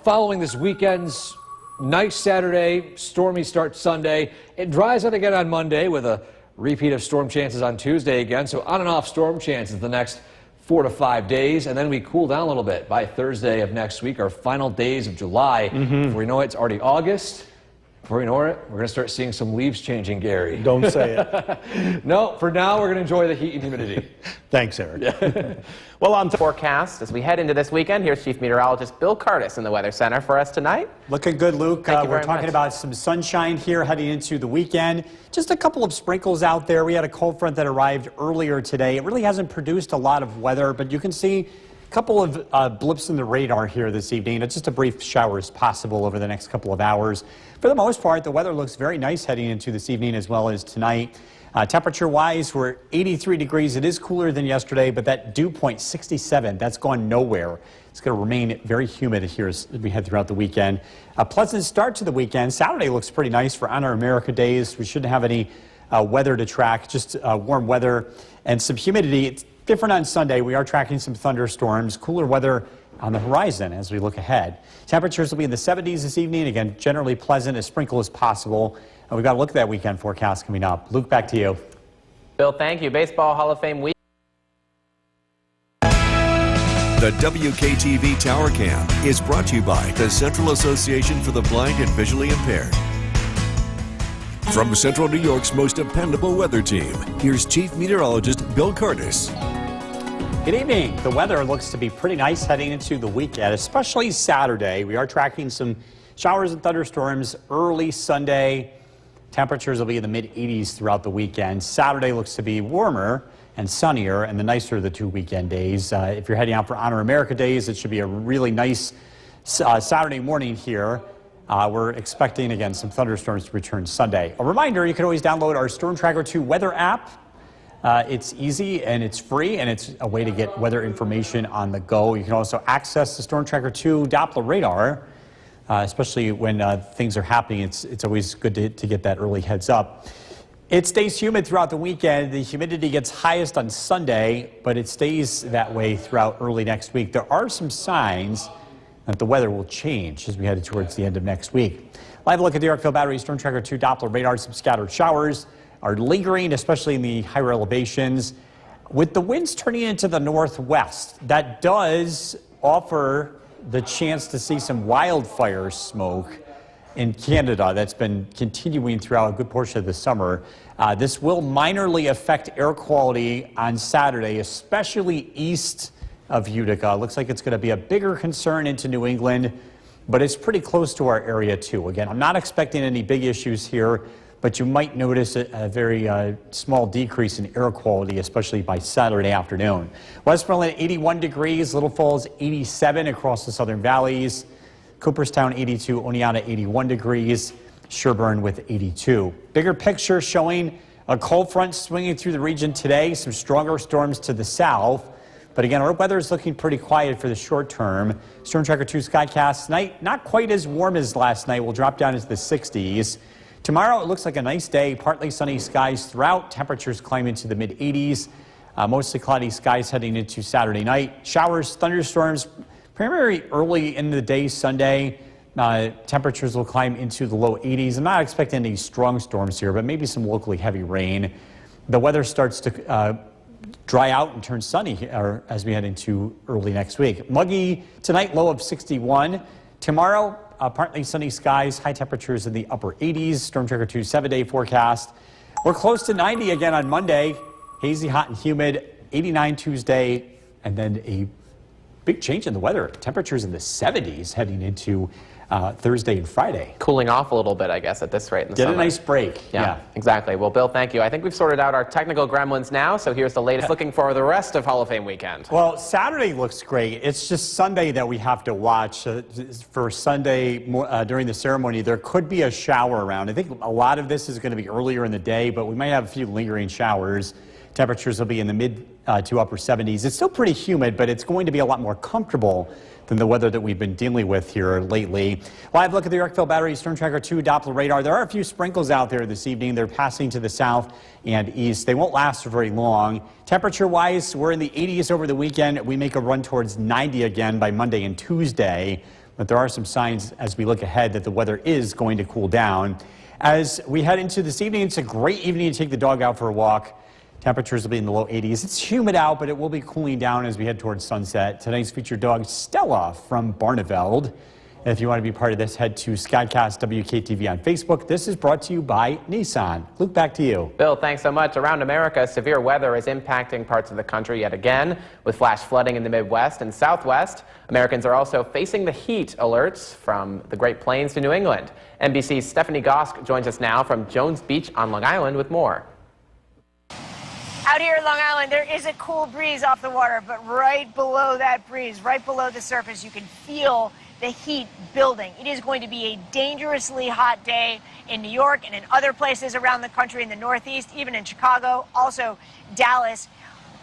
following this weekend's nice Saturday, stormy start Sunday. It dries out again on Monday with a repeat of storm chances on Tuesday again. So on and off storm chances the next 4 to 5 days, and then we cool down a little bit by Thursday of next week, our final days of July. Before we know it, it's already August. Before we know it, we're going to start seeing some leaves changing, Gary. Don't say it. No, for now, we're going to enjoy the heat and humidity. Thanks, Eric. Well, on to Forecast as we head into this weekend. Here's Chief Meteorologist Bill Curtis in the Weather Center for us tonight. Looking good, Luke. Thank you We're very talking much. about some sunshine here heading into the weekend. Just a couple of sprinkles out there. We had a cold front that arrived earlier today. It really hasn't produced a lot of weather, but you can see a couple of blips in the radar here this evening. It's just a brief showers possible over the next couple of hours. For the most part, the weather looks very nice heading into this evening as well as tonight. Temperature-wise, we're 83 degrees. It is cooler than yesterday, but that dew point, 67, that's gone nowhere. It's going to remain very humid here as we head throughout the weekend. A pleasant start to the weekend. Saturday looks pretty nice for Honor America days. We shouldn't have any weather to track, just warm weather and some humidity. It's different on Sunday. We are tracking some thunderstorms, cooler weather on the horizon as we look ahead. Temperatures will be in the 70s this evening. Again, generally pleasant, as sprinkle as possible. We've got to look at that weekend forecast coming up. Luke, back to you. Bill, thank you. Baseball Hall of Fame week. The WKTV Tower Cam is brought to you by the Central Association for the Blind and Visually Impaired. From Central New York's most dependable weather team, here's Chief Meteorologist Bill Curtis. Good evening. The weather looks to be pretty nice heading into the weekend, especially Saturday. We are tracking some showers and thunderstorms early Sunday. Temperatures will be in the mid-80s throughout the weekend. Saturday looks to be warmer and sunnier and the nicer of the two weekend days. If you're heading out for Honor America days, it should be a really nice Saturday morning here. We're expecting, again, some thunderstorms to return Sunday. A reminder, you can always download our Storm Tracker 2 weather app. It's easy and it's free, and it's a way to get weather information on the go. You can also access the Storm Tracker 2 Doppler radar, especially when things are happening. It's always good to get that early heads up. It stays humid throughout the weekend. The humidity gets highest on Sunday, but it stays that way throughout early next week. There are some signs that the weather will change as we head towards the end of next week. Live look at the Yorkville Battery Storm Tracker 2 Doppler radar. Some scattered showers are lingering, especially in the higher elevations. With the winds turning into the northwest, that does offer the chance to see some wildfire smoke in Canada that's been continuing throughout a good portion of the summer. This will minorly affect air quality on Saturday, especially east of Utica. Looks like it's going to be a bigger concern into New England, but it's pretty close to our area too. Again, I'm not expecting any big issues here, but you might notice a very small decrease in air quality, especially by Saturday afternoon. Westmoreland 81 degrees, Little Falls 87 across the southern valleys, Cooperstown 82, Oneonta 81 degrees, Sherburne with 82. Bigger picture showing a cold front swinging through the region today, some stronger storms to the south. But again, our weather is looking pretty quiet for the short term. Storm Tracker 2 Skycast tonight, not quite as warm as last night. We'll drop down into the 60s. Tomorrow, it looks like a nice day. Partly sunny skies throughout. Temperatures climb into the mid-80s. Mostly cloudy skies heading into Saturday night. Showers, thunderstorms, primarily early in the day Sunday. Temperatures will climb into the low 80s. I'm not expecting any strong storms here, but maybe some locally heavy rain. The weather starts to dry out and turn sunny as we head into early next week. Muggy tonight, low of 61. Tomorrow, partly sunny skies, high temperatures in the upper 80s. Storm Tracker 2 7-day forecast. We're close to 90 again on Monday. Hazy, hot, and humid. 89 Tuesday, and then a big change in the weather. Temperatures in the 70s heading into Thursday and Friday. Cooling off a little bit, I guess, at this rate in the Get summer. a nice break. Yeah, exactly. Well, Bill, thank you. I think we've sorted out our technical gremlins now, so here's the latest looking for the rest of Hall of Fame weekend. Well, Saturday looks great. It's just Sunday that we have to watch. For Sunday, during the ceremony, there could be a shower around. I think a lot of this is going to be earlier in the day, but we might have a few lingering showers. Temperatures will be in the to upper 70s. It's still pretty humid, but it's going to be a lot more comfortable than the weather that we've been dealing with here lately. Live look at the Yorkville Battery Storm Tracker 2 Doppler radar. There are a few sprinkles out there this evening. They're passing to the south and east. They won't last for very long. Temperature-wise, we're in the 80s over the weekend. We make a run towards 90 again by Monday and Tuesday. But there are some signs as we look ahead that the weather is going to cool down. As we head into this evening, it's a great evening to take the dog out for a walk. Temperatures will be in the low 80s. It's humid out, but it will be cooling down as we head towards sunset. Tonight's featured dog, Stella from Barneveld. And if you want to be part of this, head to Skycast WKTV on Facebook. This is brought to you by Nissan. Luke, back to you. Bill, thanks so much. Around America, severe weather is impacting parts of the country yet again, with flash flooding in the Midwest and Southwest. Americans are also facing the heat alerts from the Great Plains to New England. NBC's Stephanie Gosk joins us now from Jones Beach on Long Island with more. Out here in Long Island, there is a cool breeze off the water, but right below that breeze, right below the surface, you can feel the heat building. It is going to be a dangerously hot day in New York and in other places around the country, in the Northeast, even in Chicago, also Dallas.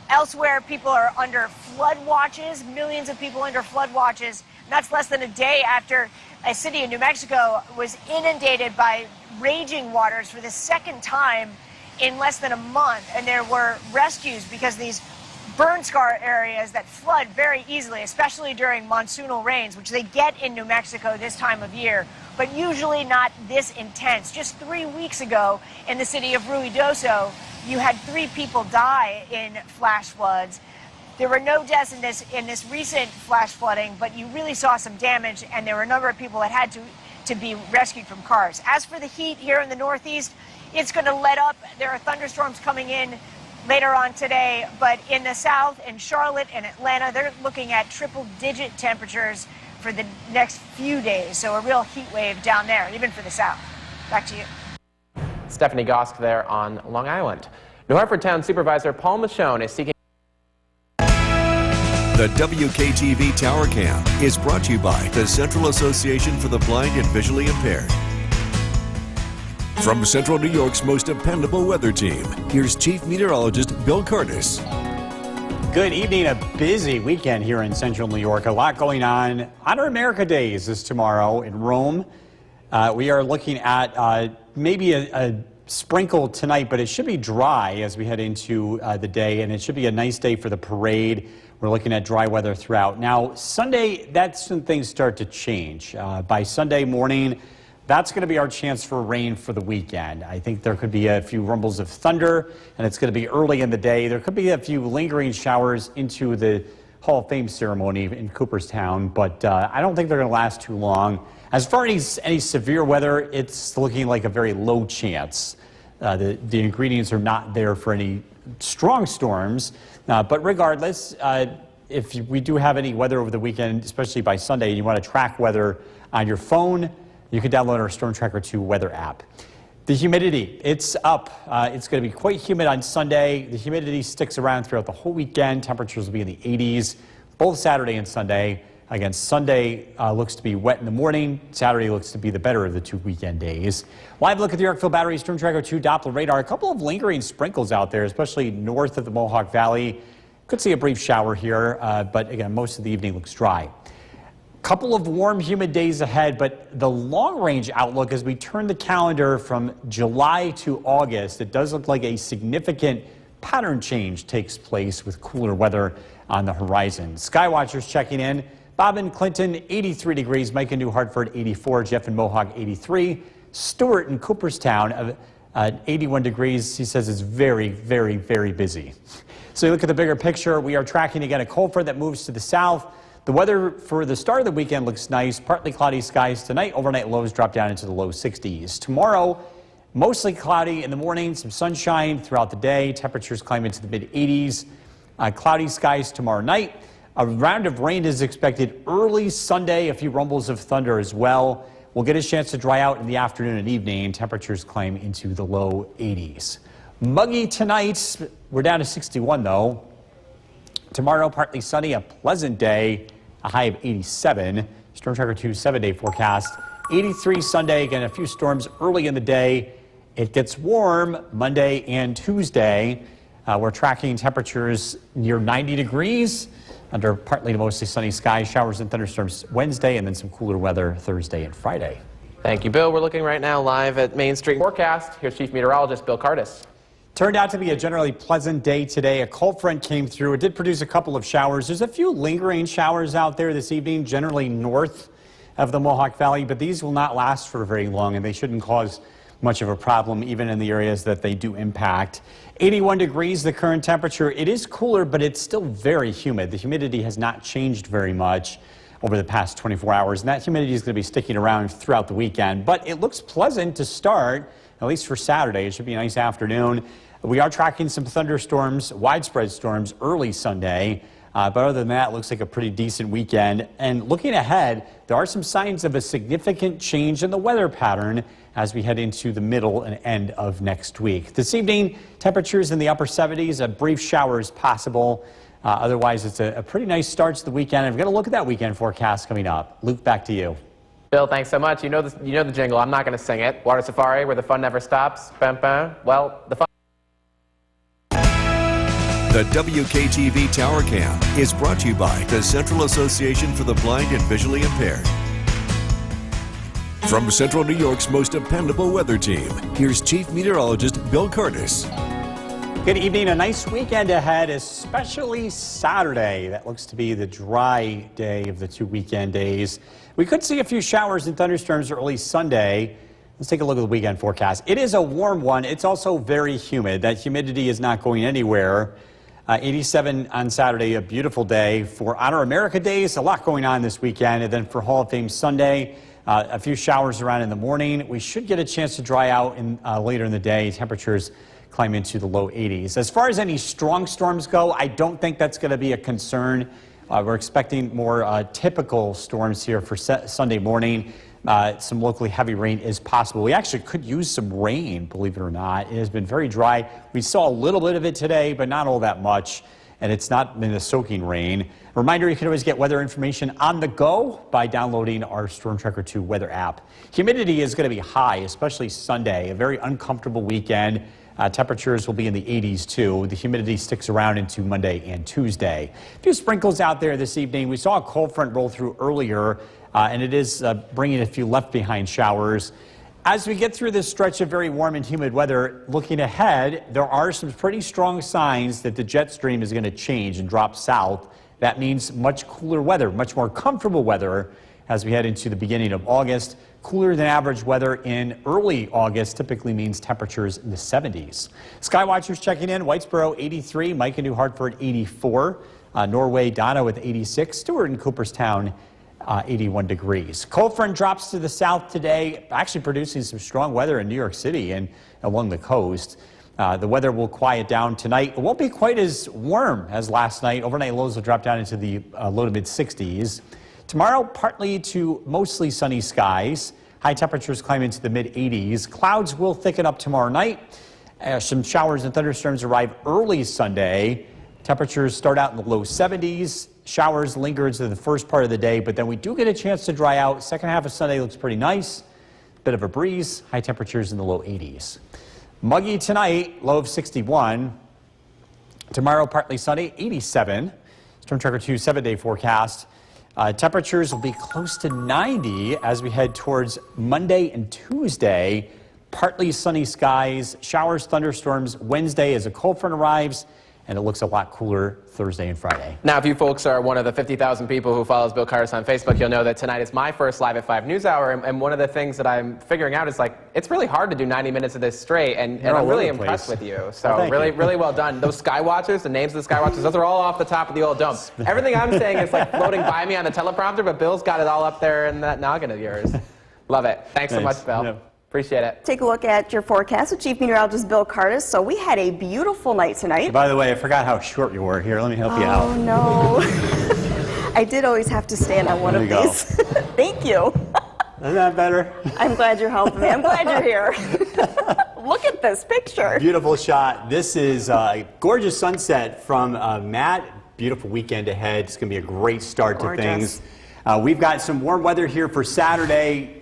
Elsewhere, people are under flood watches, millions of people under flood watches. And that's less than a day after a city in New Mexico was inundated by raging waters for the second time in less than a month, and there were rescues because these burn scar areas that flood very easily, especially during monsoonal rains, which they get in New Mexico this time of year, but usually not this intense. Just 3 weeks ago in the city of Ruidoso, you had 3 people die in flash floods. There were no deaths in this recent flash flooding, but you really saw some damage, and there were a number of people that had to be rescued from cars. As for the heat here in the Northeast, it's going to let up. There are thunderstorms coming in later on today, but in the south, in Charlotte and Atlanta, they're looking at triple-digit temperatures for the next few days. So a real heat wave down there, even for the south. Back to you. Stephanie Gosk there on Long Island. New Hartford Town Supervisor Paul Michonne is seeking. The WKTV Tower Cam is brought to you by the Central Association for the Blind and Visually Impaired. From Central New York's most dependable weather team, here's Chief Meteorologist Bill Curtis. Good evening. A busy weekend here in Central New York. A lot going on. Honor America Days is tomorrow in Rome. We are looking at maybe a sprinkle tonight, but it should be dry as we head into the day, and it should be a nice day for the parade. We're looking at dry weather throughout. Now, Sunday, that's when things start to change. By Sunday morning, that's going to be our chance for rain for the weekend. I think there could be a few rumbles of thunder, and it's going to be early in the day. There could be a few lingering showers into the Hall of Fame ceremony in Cooperstown, but I don't think they're going to last too long. As far as any severe weather, it's looking like a very low chance. The ingredients are not there for any strong storms, but regardless, if we do have any weather over the weekend, especially by Sunday, and you want to track weather on your phone, you can download our Storm Tracker 2 weather app. The humidity, it's up. It's going to be quite humid on Sunday. The humidity sticks around throughout the whole weekend. Temperatures will be in the 80s, both Saturday and Sunday. Again, Sunday looks to be wet in the morning. Saturday looks to be the better of the 2 weekend days. Live look at the Yorkville Battery Storm Tracker 2 Doppler radar. A couple of lingering sprinkles out there, especially north of the Mohawk Valley. Could see a brief shower here, but again, most of the evening looks dry. Couple of warm, humid days ahead, but the long-range outlook as we turn the calendar from July to August, it does look like a significant pattern change takes place with cooler weather on the horizon. Skywatchers checking in. Bob in Clinton, 83 degrees. Mike in New Hartford, 84. Jeff in Mohawk, 83. Stuart in Cooperstown, 81 degrees. He says it's very, very, very busy. So you look at the bigger picture. We are tracking again a cold front that moves to the south. The weather for the start of the weekend looks nice. Partly cloudy skies tonight. Overnight lows drop down into the low 60s. Tomorrow, mostly cloudy in the morning. Some sunshine throughout the day. Temperatures climb into the mid-80s. Cloudy skies tomorrow night. A round of rain is expected early Sunday. A few rumbles of thunder as well. We'll get a chance to dry out in the afternoon and evening. Temperatures climb into the low 80s. Muggy tonight. We're down to 61 though. Tomorrow, partly sunny, a pleasant day, a high of 87. Storm Tracker 2 7-day forecast. 83 Sunday, again, a few storms early in the day. It gets warm Monday and Tuesday. We're tracking temperatures near 90 degrees under partly to mostly sunny skies, showers and thunderstorms Wednesday, and then some cooler weather Thursday and Friday. Thank you, Bill. We're looking right now live at Main Street Forecast. Here's Chief Meteorologist Bill Curtis. Turned out to be a generally pleasant day today. A cold front came through. It did produce a couple of showers. There's a few lingering showers out there this evening, generally north of the Mohawk Valley, but these will not last for very long, and they shouldn't cause much of a problem even in the areas that they do impact. 81 degrees, the current temperature. It is cooler, but it's still very humid. The humidity has not changed very much over the past 24 hours, and that humidity is going to be sticking around throughout the weekend. But it looks pleasant to start, at least for Saturday. It should be a nice afternoon. We are tracking some thunderstorms, widespread storms early Sunday. But other than that, it looks like a pretty decent weekend. And looking ahead, there are some signs of a significant change in the weather pattern as we head into the middle and end of next week. This evening, temperatures in the upper 70s, a brief shower is possible. Otherwise, it's a pretty nice start to the weekend. And we're going to look at that weekend forecast coming up. Luke, back to you. Bill, thanks so much. You know the jingle. I'm not going to sing it. Water Safari, where the fun never stops. Bam, bam. Well, the fun. The WKTV Tower Cam is brought to you by the Central Association for the Blind and Visually Impaired. From Central New York's most dependable weather team, here's Chief Meteorologist Bill Curtis. Good evening. A nice weekend ahead, especially Saturday. That looks to be the dry day of the two weekend days. We could see a few showers and thunderstorms early Sunday. Let's take a look at the weekend forecast. It is a warm one. It's also very humid. That humidity is not going anywhere. 87 on Saturday, a beautiful day. For Honor America Days, a lot going on this weekend. And then for Hall of Fame Sunday, a few showers around in the morning. We should get a chance to dry out later in the day. Temperatures climb into the low 80s. As far as any strong storms go, I don't think that's going to be a concern. We're expecting more typical storms here for Sunday morning. Some locally heavy rain is possible. We actually could use some rain, believe it or not. It has been very dry. We saw a little bit of it today, but not all that much. And it's not been a soaking rain. A reminder, you can always get weather information on the go by downloading our Storm Tracker 2 weather app. Humidity is going to be high, especially Sunday. A very uncomfortable weekend. Temperatures will be in the 80s too. The humidity sticks around into Monday and Tuesday. A few sprinkles out there this evening. We saw a cold front roll through earlier, and it is bringing a few left behind showers. As we get through this stretch of very warm and humid weather, looking ahead, there are some pretty strong signs that the jet stream is going to change and drop south. That means much cooler weather, much more comfortable weather as we head into the beginning of August. Cooler than average weather in early August typically means temperatures in the 70s. Skywatchers checking in. Whitesboro 83, Micah New Hartford 84, Norway Donna with 86, Stewart and Cooperstown 81 degrees. Cold front drops to the south today, actually producing some strong weather in New York City and along the coast. The weather will quiet down tonight. It won't be quite as warm as last night. Overnight lows will drop down into the low to mid 60s. Tomorrow, partly to mostly sunny skies. High temperatures climb into the mid 80s. Clouds will thicken up tomorrow night. Some showers and thunderstorms arrive early Sunday. Temperatures start out in the low 70s. Showers linger into the first part of the day, but then we do get a chance to dry out. Second half of Sunday looks pretty nice. Bit of a breeze. High temperatures in the low 80s. Muggy tonight, low of 61. Tomorrow, partly sunny, 87. Storm Tracker 2 7-day forecast. Temperatures will be close to 90 as we head towards Monday and Tuesday. Partly sunny skies, showers, thunderstorms Wednesday as a cold front arrives, and it looks a lot cooler Thursday and Friday. Now, if you folks are one of the 50,000 people who follows Bill Curtis on Facebook, you'll know that tonight is my first Live at 5 News Hour, and one of the things that I'm figuring out is, like, it's really hard to do 90 minutes of this straight, and I'm really impressed with you. So really well done. Those Skywatchers, the names of the Skywatchers, those are all off the top of the old dome. Everything I'm saying is like floating by me on the teleprompter, but Bill's got it all up there in that noggin of yours. Love it. Thanks so much, Bill. Yeah. Appreciate it. Take a look at your forecast with Chief Meteorologist Bill Curtis. So we had a beautiful night tonight. By the way, I forgot how short you were. Here, let me help you out. Oh, no. I did always have to stand on one of these. Thank you. Isn't that better? I'm glad you're helping me. I'm glad you're here. Look at this picture. Beautiful shot. This is a gorgeous sunset from Matt. Beautiful weekend ahead. It's going to be a great start to things. We've got some warm weather here for Saturday.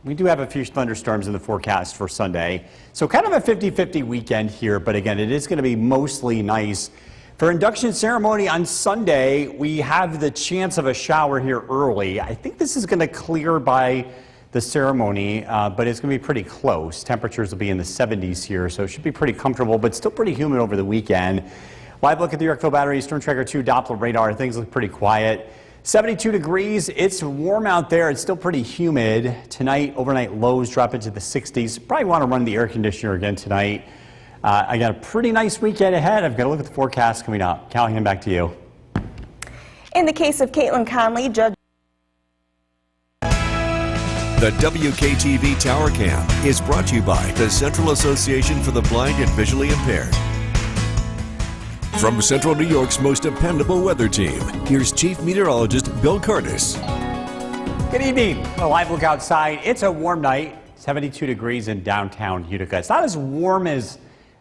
We do have a few thunderstorms in the forecast for Sunday. So kind of a 50-50 weekend here, but again, it is going to be mostly nice. For induction ceremony on Sunday, we have the chance of a shower here early. I think this is going to clear by the ceremony, but it's going to be pretty close. Temperatures will be in the 70s here, so it should be pretty comfortable, but still pretty humid over the weekend. Live look at the Yorkville Battery Storm Tracker 2 Doppler radar. Things look pretty quiet. 72 degrees. It's warm out there. It's still pretty humid. Tonight, overnight lows drop into the 60s. Probably want to run the air conditioner again tonight. I got a pretty nice weekend ahead. I've got to look at the forecast coming up. Callahan, back to you. In the case of Caitlin Conley, Judge The WKTV Tower Cam is brought to you by the Central Association for the Blind and Visually Impaired. From Central New York's most dependable weather team, here's Chief Meteorologist Bill Curtis. Good evening. A live look outside. It's a warm night. 72 degrees in downtown Utica. It's not as warm as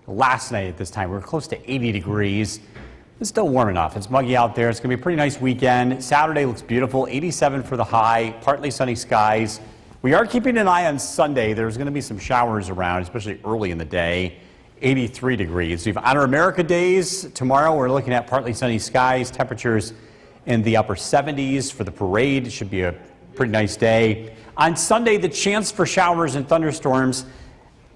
last night at this time. We're close to 80 degrees. It's still warm enough. It's muggy out there. It's going to be a pretty nice weekend. Saturday looks beautiful. 87 for the high. Partly sunny skies. We are keeping an eye on Sunday. There's going to be some showers around, especially early in the day. 83 degrees. We have Honor America days. Tomorrow we're looking at partly sunny skies. Temperatures in the upper 70s for the parade. It should be a pretty nice day. On Sunday, the chance for showers and thunderstorms.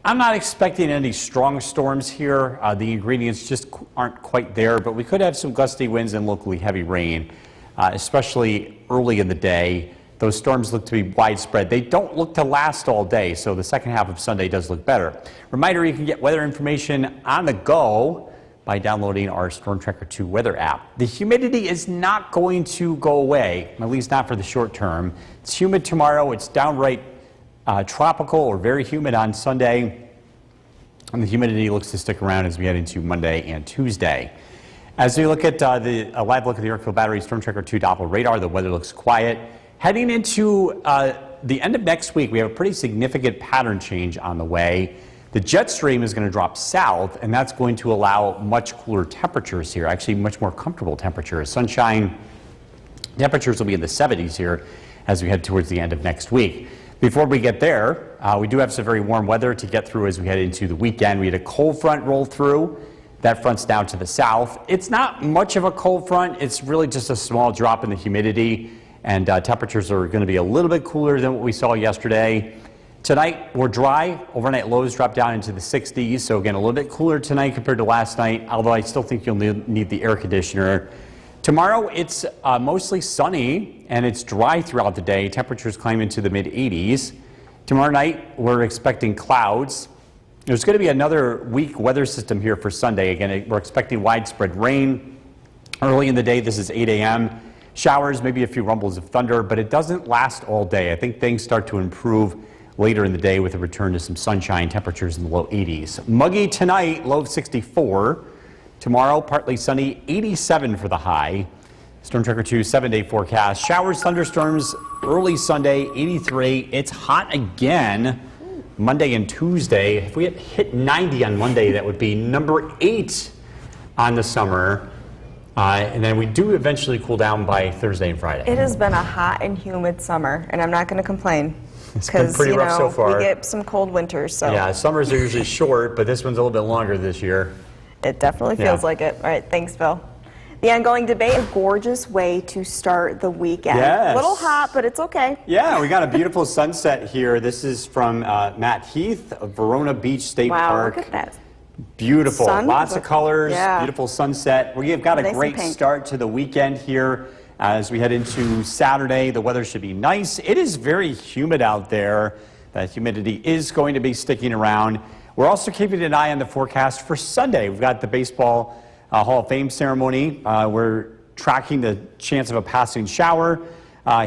I'm not expecting any strong storms here. The ingredients just aren't quite there, but we could have some gusty winds and locally heavy rain, especially early in the day. Those storms look to be widespread. They don't look to last all day, so the second half of Sunday does look better. Reminder, you can get weather information on the go by downloading our Storm Tracker 2 weather app. The humidity is not going to go away, at least not for the short term. It's humid tomorrow. It's downright tropical or very humid on Sunday, and the humidity looks to stick around as we head into Monday and Tuesday. As we look at a live look at the Yorkville Battery Storm Tracker 2 Doppler radar, the weather looks quiet. Heading into the end of next week, we have a pretty significant pattern change on the way. The jet stream is going to drop south, and that's going to allow much cooler temperatures here, actually much more comfortable temperatures. Sunshine temperatures will be in the 70s here as we head towards the end of next week. Before we get there, we do have some very warm weather to get through as we head into the weekend. We had a cold front roll through. That front's down to the south. It's not much of a cold front. It's really just a small drop in the humidity. And temperatures are going to be a little bit cooler than what we saw yesterday. Tonight, we're dry. Overnight lows drop down into the 60s. So again, a little bit cooler tonight compared to last night, although I still think you'll need the air conditioner. Tomorrow, it's mostly sunny and it's dry throughout the day. Temperatures climb into the mid-80s. Tomorrow night, we're expecting clouds. There's going to be another weak weather system here for Sunday. Again, we're expecting widespread rain. Early in the day, this is 8 a.m. Showers, maybe a few rumbles of thunder, but it doesn't last all day. I think things start to improve later in the day with a return to some sunshine, temperatures in the low 80s. Muggy tonight, low of 64. Tomorrow, partly sunny, 87 for the high. Storm Tracker 2 7-day forecast. Showers, thunderstorms, early Sunday, 83. It's hot again Monday and Tuesday. If we hit 90 on Monday, that would be number 8 on the summer. And then we do eventually cool down by Thursday and Friday. It has been a hot and humid summer, and I'm not going to complain. It's been pretty rough so far. We get some cold winters. So yeah, summers are usually short, but this one's a little bit longer this year. It definitely feels like it. All right, thanks, Bill. The ongoing debate, a gorgeous way to start the weekend. Yes. A little hot, but it's okay. Yeah, we got a beautiful sunset here. This is from Matt Heath of Verona Beach State Park. Wow, look at that. Beautiful, lots of colors, yeah. Beautiful sunset. We've got a Nice great start to the weekend here. As we head into Saturday, the weather should be nice. It is very humid out there. That humidity is going to be sticking around. We're also keeping an eye on the forecast for Sunday. We've got the Baseball Hall of Fame ceremony. We're tracking the chance of a passing shower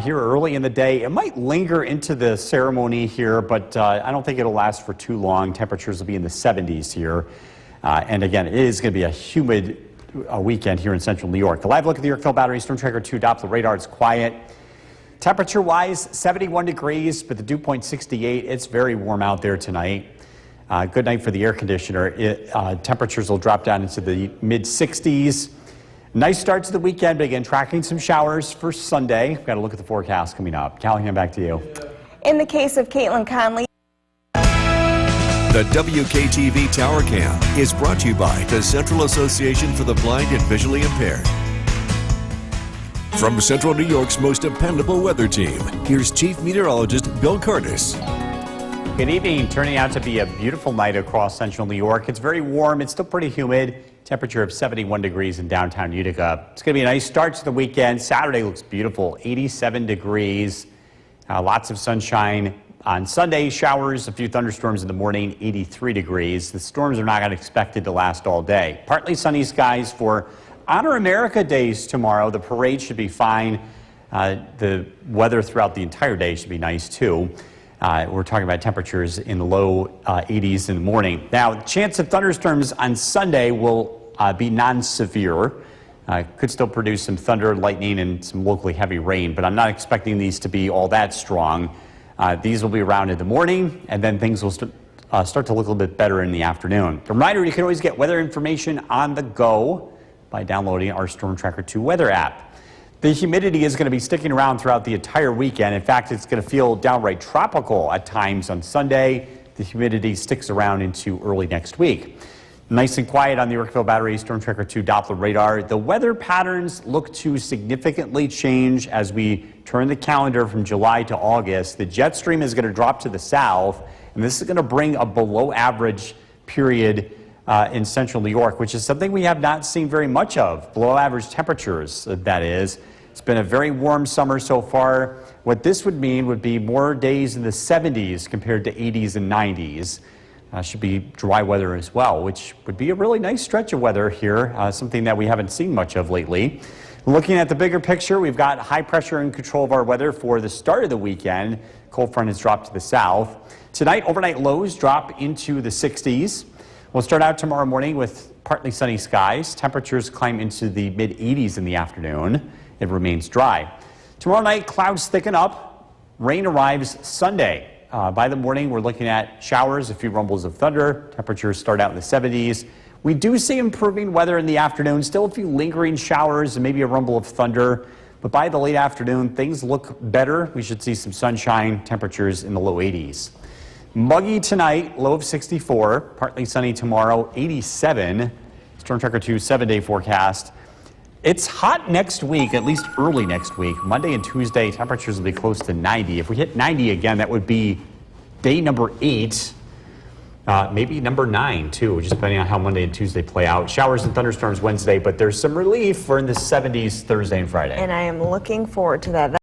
here early in the day. It might linger into the ceremony here, but I don't think it'll last for too long. Temperatures will be in the 70s here. And again, it is going to be a humid weekend here in central New York. The live look at the Yorkville Battery Storm Tracker 2 Doppler radar is quiet. Temperature-wise, 71 degrees, but the dew point 68. It's very warm out there tonight. Good night for the air conditioner. Temperatures will drop down into the mid-60s. Nice start to the weekend, but again, tracking some showers for Sunday. We've got to look at the forecast coming up. Callahan, back to you. In the case of Caitlin Conley, The WKTV Tower Cam is brought to you by the Central Association for the Blind and Visually Impaired. From Central New York's most dependable weather team, here's Chief Meteorologist Bill Curtis. Good evening. Turning out to be a beautiful night across central New York. It's very warm. It's still pretty humid. Temperature of 71 degrees in downtown Utica. It's going to be a nice start to the weekend. Saturday looks beautiful, 87 degrees. Lots of sunshine. On Sunday, showers, a few thunderstorms in the morning, 83 degrees. The storms are not expected to last all day. Partly sunny skies for Honor America days tomorrow. The parade should be fine. The weather throughout the entire day should be nice too. We're talking about temperatures in the low 80s in the morning. Now, the chance of thunderstorms on Sunday will be non-severe. Could still produce some thunder, lightning, and some locally heavy rain, but I'm not expecting these to be all that strong. These will be around in the morning, and then things will start to look a little bit better in the afternoon. A reminder, you can always get weather information on the go by downloading our Storm Tracker 2 weather app. The humidity is going to be sticking around throughout the entire weekend. In fact, it's going to feel downright tropical at times on Sunday. The humidity sticks around into early next week. Nice and quiet on the Yorkville Battery Storm Tracker 2 Doppler radar. The weather patterns look to significantly change as we turn the calendar from July to August. The jet stream is going to drop to the south, and this is going to bring a below average period in central New York, which is something we have not seen very much of. Below average temperatures, that is. It's been a very warm summer so far. What this would mean would be more days in the 70s compared to 80s and 90s. Should be dry weather as well, which would be a really nice stretch of weather here, something that we haven't seen much of lately. Looking at the bigger picture, we've got high pressure in control of our weather for the start of the weekend. Cold front has dropped to the south. Tonight, overnight lows drop into the 60s. We'll start out tomorrow morning with partly sunny skies. Temperatures climb into the mid-80s in the afternoon. It remains dry. Tomorrow night, clouds thicken up. Rain arrives Sunday. By the morning, we're looking at showers, a few rumbles of thunder. Temperatures start out in the 70s. We do see improving weather in the afternoon. Still a few lingering showers and maybe a rumble of thunder. But by the late afternoon, things look better. We should see some sunshine, temperatures in the low 80s. Muggy tonight, low of 64. Partly sunny tomorrow, 87. Storm Tracker 2 7-day forecast. It's hot next week, at least early next week. Monday and Tuesday, temperatures will be close to 90. If we hit 90 again, that would be day number 8, maybe number 9 too, just depending on how Monday and Tuesday play out. Showers and thunderstorms Wednesday, but there's some relief for in the 70s Thursday and Friday. and I am looking forward to that.